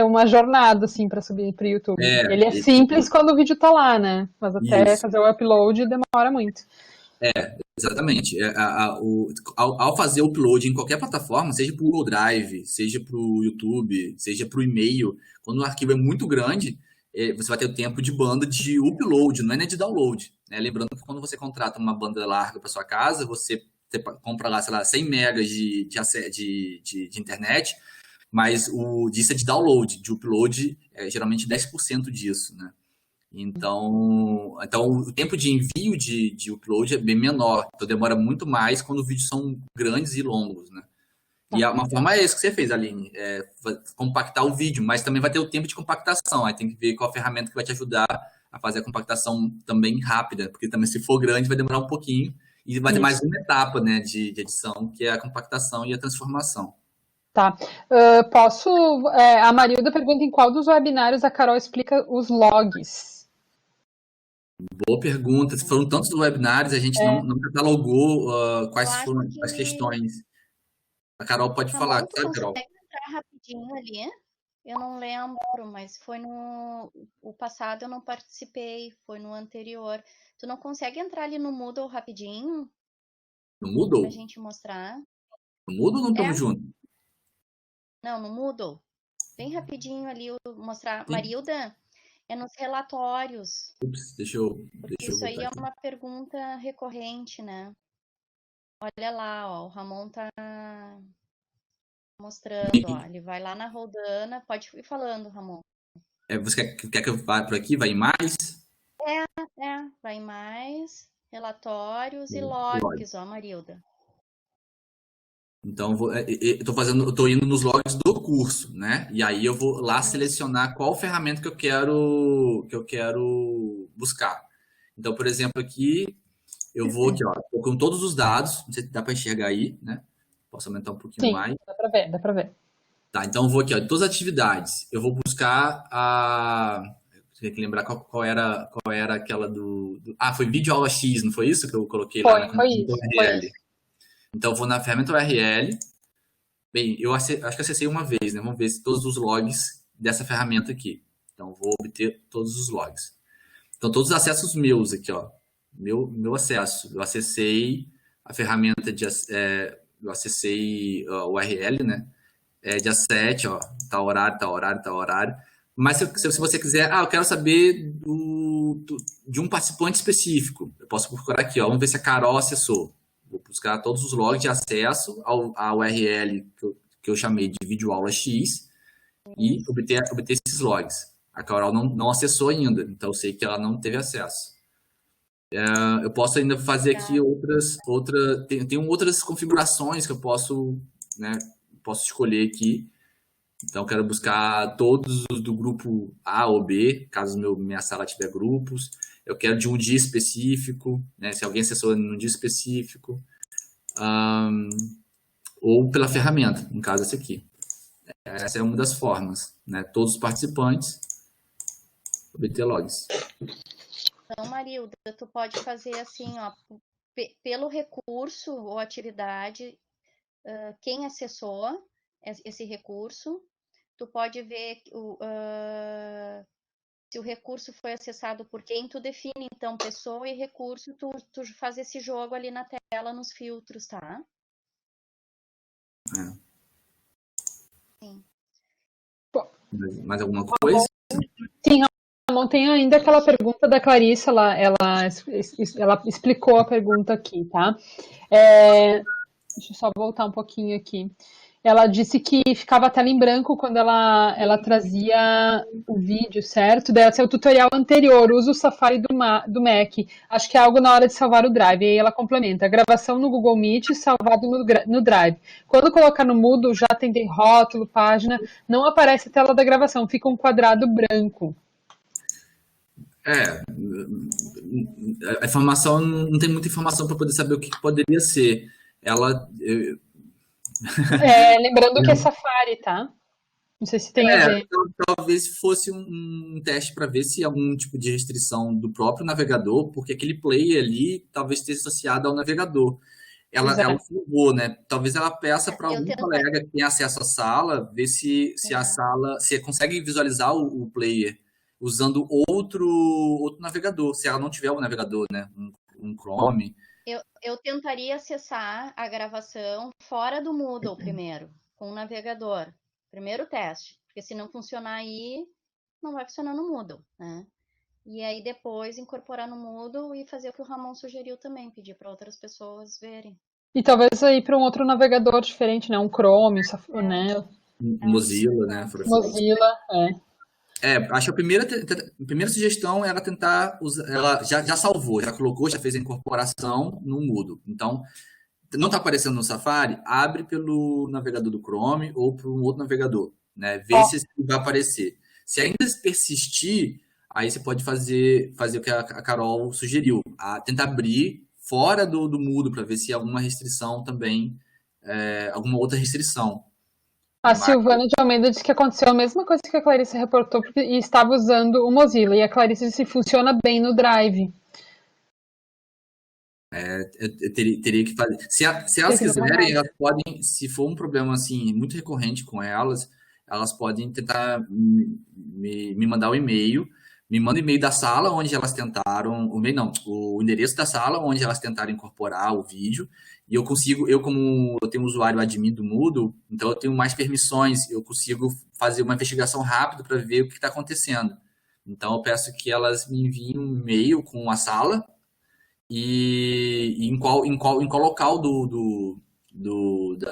uma jornada, assim, para subir para o YouTube. Ele é simples quando o vídeo está lá, né? Mas até fazer o upload demora muito. Exatamente. Ao fazer o upload em qualquer plataforma, seja para o Google Drive, seja para o YouTube, seja para o e-mail, quando o arquivo é muito grande, você vai ter o tempo de banda de upload, não é nem de download. Né? Lembrando que quando você contrata uma banda larga para sua casa, você compra lá, sei lá, 100 megas de internet, mas disso é de download, de upload é geralmente 10% disso, né? Então, o tempo de envio de upload é bem menor. Então, demora muito mais quando os vídeos são grandes e longos, né? E uma forma é essa que você fez, Aline, compactar o vídeo, mas também vai ter o tempo de compactação. Aí tem que ver qual ferramenta que vai te ajudar a fazer a compactação também rápida, porque também se for grande vai demorar um pouquinho e vai ter mais uma etapa, né, de edição, que é a compactação e a transformação. Tá. A Marilda pergunta em qual dos webinários a Carol explica os logs. Boa pergunta. Foram tantos webinários, a gente não catalogou quais foram as questões. A Carol pode falar, sabe, Carol? Consegue entrar rapidinho ali? Eu não lembro, mas foi o passado eu não participei, foi no anterior. Tu não consegue entrar ali no Moodle rapidinho? No Moodle? Pra gente mostrar. No Moodle ou não estamos juntos? Não, no Moodle. Bem rapidinho ali mostrar. Sim. Marilda, é nos relatórios. Ups, deixa eu isso aí é aqui. uma pergunta recorrente, né? Olha lá, ó, o Ramon tá mostrando, ó, ele vai lá na Roldana, pode ir falando, Ramon. Você quer que eu vá por aqui? Vai em mais? Vai em mais, relatórios e logs, ó, Marilda. Então, eu tô indo nos logs do curso, né? E aí eu vou lá selecionar qual ferramenta que eu quero buscar. Então, por exemplo, aqui eu vou aqui, ó, tô com todos os dados, não sei se dá para enxergar aí, né? Posso aumentar um pouquinho mais? Dá para ver. Tá, então eu vou aqui, ó, todas as atividades. Eu vou buscar tem que lembrar qual era aquela foi vídeo aula X, não foi isso que eu coloquei lá na URL? Então, eu vou na ferramenta URL. Bem, acho que acessei uma vez, né? Vamos ver se todos os logs dessa ferramenta aqui. Então, vou obter todos os logs. Então, todos os acessos meus aqui, ó. Meu acesso. Eu acessei a ferramenta eu acessei a URL, né? Dia 7, ó. Tal horário. Mas se você quiser, eu quero saber de um participante específico. Eu posso procurar aqui, ó. Vamos ver se a Carol acessou. Vou buscar todos os logs de acesso à URL que eu chamei de vídeo aula X e obter esses logs. A Carol não acessou ainda, então eu sei que ela não teve acesso. Eu posso ainda fazer aqui tem outras configurações que eu posso escolher aqui. Então, eu quero buscar todos os do grupo A ou B, caso minha sala tiver grupos. Eu quero de um dia específico, né? Se alguém acessou num dia específico. ou pela ferramenta, no caso esse aqui. Essa é uma das formas, né? Todos os participantes obter logs. Então, Marilda, tu pode fazer assim, ó, pelo recurso ou atividade, quem acessou esse recurso, tu pode ver se o recurso foi acessado por quem, tu define, então, pessoa e recurso, tu faz esse jogo ali na tela, nos filtros, tá? Sim. Mais alguma coisa? Sim, Ramon, tem ainda aquela pergunta da Clarissa, ela explicou a pergunta aqui, tá? Deixa eu só voltar um pouquinho aqui. Ela disse que ficava a tela em branco quando ela trazia o vídeo, certo? Daí esse é o tutorial anterior, usa o Safari do Mac. Acho que é algo na hora de salvar o Drive. E aí ela complementa, gravação no Google Meet, salvado no Drive. Quando colocar no mudo, já tem rótulo, página, não aparece a tela da gravação, fica um quadrado branco. A informação, não tem muita informação para poder saber o que poderia ser. Lembrando que é Safari, tá? Não sei se tem a ver. Talvez fosse um teste para ver se algum tipo de restrição do próprio navegador, porque aquele player ali talvez esteja associado ao navegador. Ela salvou, né? Talvez ela peça para algum colega que tem acesso à sala, ver se a sala, se consegue visualizar o player usando outro navegador, se ela não tiver um navegador, né? Um Chrome. Eu tentaria acessar a gravação fora do Moodle primeiro, com o navegador. Primeiro teste. Porque se não funcionar aí, não vai funcionar no Moodle, né? E aí depois incorporar no Moodle e fazer o que o Ramon sugeriu também, pedir para outras pessoas verem. E talvez aí para um outro navegador diferente, né? Um Chrome, né? Mozilla, né? Mozilla, acho que a primeira sugestão era tentar usar. Ela já salvou, já colocou, já fez a incorporação no Moodle. Então, não está aparecendo no Safari, abre pelo navegador do Chrome ou por um outro navegador, né? Vê se vai aparecer. Se ainda persistir, aí você pode fazer o que a Carol sugeriu, tentar abrir fora do Moodle para ver se há alguma restrição também, alguma outra restrição. A Silvana de Almeida disse que aconteceu a mesma coisa que a Clarice reportou e estava usando o Mozilla. E a Clarice disse que funciona bem no Drive. Eu teria que fazer. Se elas quiserem, elas podem, se for um problema assim muito recorrente com elas podem tentar me mandar um e-mail. Me manda o e-mail da sala onde elas tentaram, o endereço da sala onde elas tentaram incorporar o vídeo, e como eu tenho um usuário admin do Moodle, então eu tenho mais permissões, eu consigo fazer uma investigação rápida para ver o que está acontecendo. Então eu peço que elas me enviem um e-mail com a sala e em qual local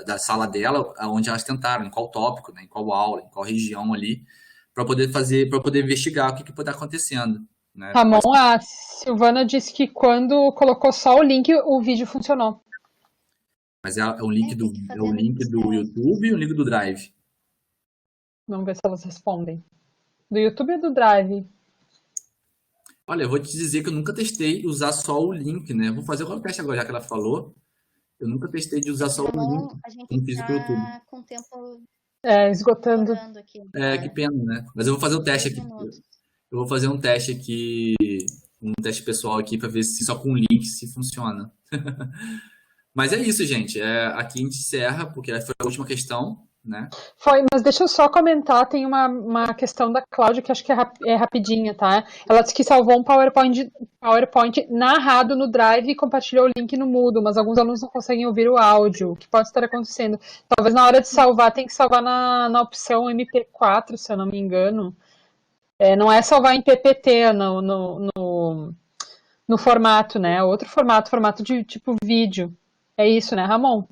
da sala dela, onde elas tentaram, em qual tópico, né, em qual aula, em qual região ali, para poder investigar o que pode estar acontecendo. Né? Ramon, a Silvana disse que quando colocou só o link, o vídeo funcionou. Mas é o link do YouTube e o link do Drive? Vamos ver se elas respondem. Do YouTube ou do Drive? Olha, eu vou te dizer que eu nunca testei usar só o link, né? Vou fazer o teste agora, já que ela falou. Eu nunca testei de usar só o link. A gente está com o tempo esgotando. Aqui, que pena, né? Mas eu vou fazer um teste aqui. Eu vou fazer um teste aqui, um teste pessoal aqui para ver se só com link se funciona. Mas é isso, gente. Aqui a gente encerra, porque foi a última questão, né? Foi, mas deixa eu só comentar, tem uma questão da Cláudia que acho que é rapidinha, tá? Ela disse que salvou um PowerPoint narrado no Drive e compartilhou o link no Moodle, mas alguns alunos não conseguem ouvir o áudio. O que pode estar acontecendo? Talvez na hora de salvar, tem que salvar na opção MP4, se eu não me engano. Não é salvar em PPT no formato, né? Outro formato de tipo vídeo. É isso, né, Ramon?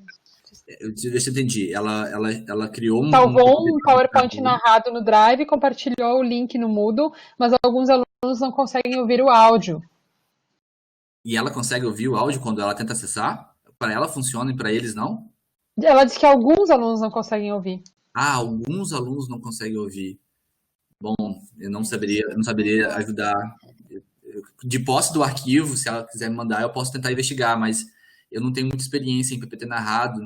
Deixa eu entender. Ela criou salvou um PowerPoint narrado no Drive, compartilhou o link no Moodle, mas alguns alunos não conseguem ouvir o áudio. E ela consegue ouvir o áudio quando ela tenta acessar? Para ela funciona e para eles não? Ela disse que alguns alunos não conseguem ouvir. Alguns alunos não conseguem ouvir. Bom, eu não saberia ajudar. De posse do arquivo, se ela quiser me mandar, eu posso tentar investigar, mas eu não tenho muita experiência em PPT narrado.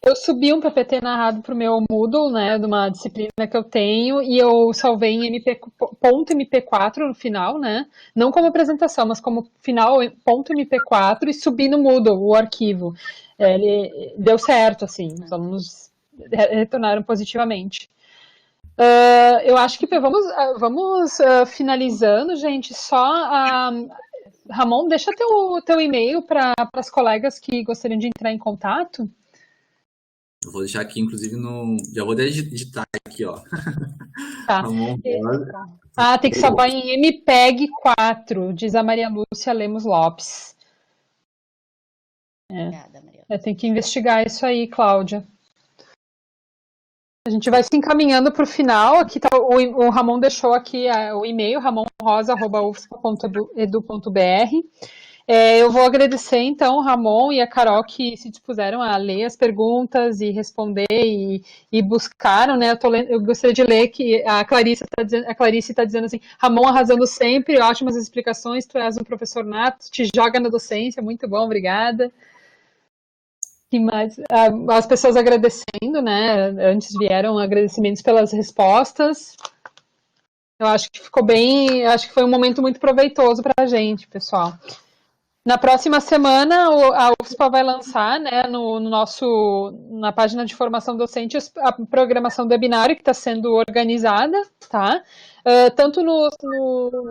Eu subi um PPT narrado para o meu Moodle, né, de uma disciplina que eu tenho, e eu salvei em .mp4 no final, né, não como apresentação, mas como final .mp4 e subi no Moodle o arquivo. Ele deu certo, assim, os alunos retornaram positivamente. Eu acho que vamos finalizando, gente, Ramon, deixa teu e-mail para as colegas que gostariam de entrar em contato. Eu vou deixar aqui, inclusive, já vou digitar aqui, ó. Tá. Ramon tem que salvar em MPEG-4, diz a Maria Lúcia Lemos Lopes. Obrigada, Maria. Eu tenho que investigar isso aí, Cláudia. A gente vai se encaminhando para o final. Aqui tá, o Ramon deixou aqui o e-mail, ramonrosa@ufsca.edu.br. Eu vou agradecer, então, o Ramon e a Carol que se dispuseram a ler as perguntas e responder e buscaram, né? Eu gostaria de ler que a Clarice está dizendo assim, Ramon arrasando sempre, ótimas explicações, tu és um professor nato, te joga na docência, muito bom, obrigada. E mais, as pessoas agradecendo, né? Antes vieram agradecimentos pelas respostas. Eu acho que acho que foi um momento muito proveitoso para a gente, pessoal. Na próxima semana, a UFSPA vai lançar, né, na página de formação docente, a programação do webinário que está sendo organizada, tá? Tanto no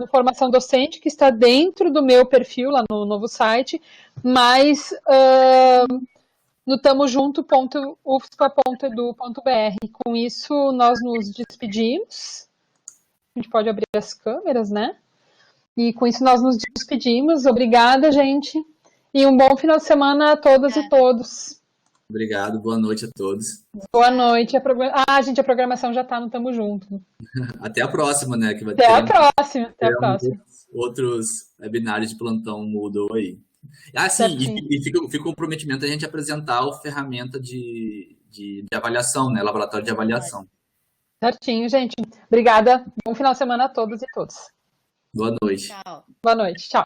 Formação Docente, que está dentro do meu perfil, lá no novo site, mas no tamojunto.ufspa.edu.br. Com isso, nós nos despedimos. A gente pode abrir as câmeras, né? E com isso nós nos despedimos. Obrigada, gente. E um bom final de semana a todas e todos. Obrigado, boa noite a todos. Boa noite. Gente, a programação já está no Tamo Junto. Até a próxima, né? Que até a próxima. Outros webinários de plantão Moodle aí. Sim, e fica o comprometimento a gente apresentar a ferramenta de avaliação, né? Laboratório de avaliação. Certinho, gente. Obrigada. Bom final de semana a todos e todas. Boa noite. Tchau. Boa noite. Tchau.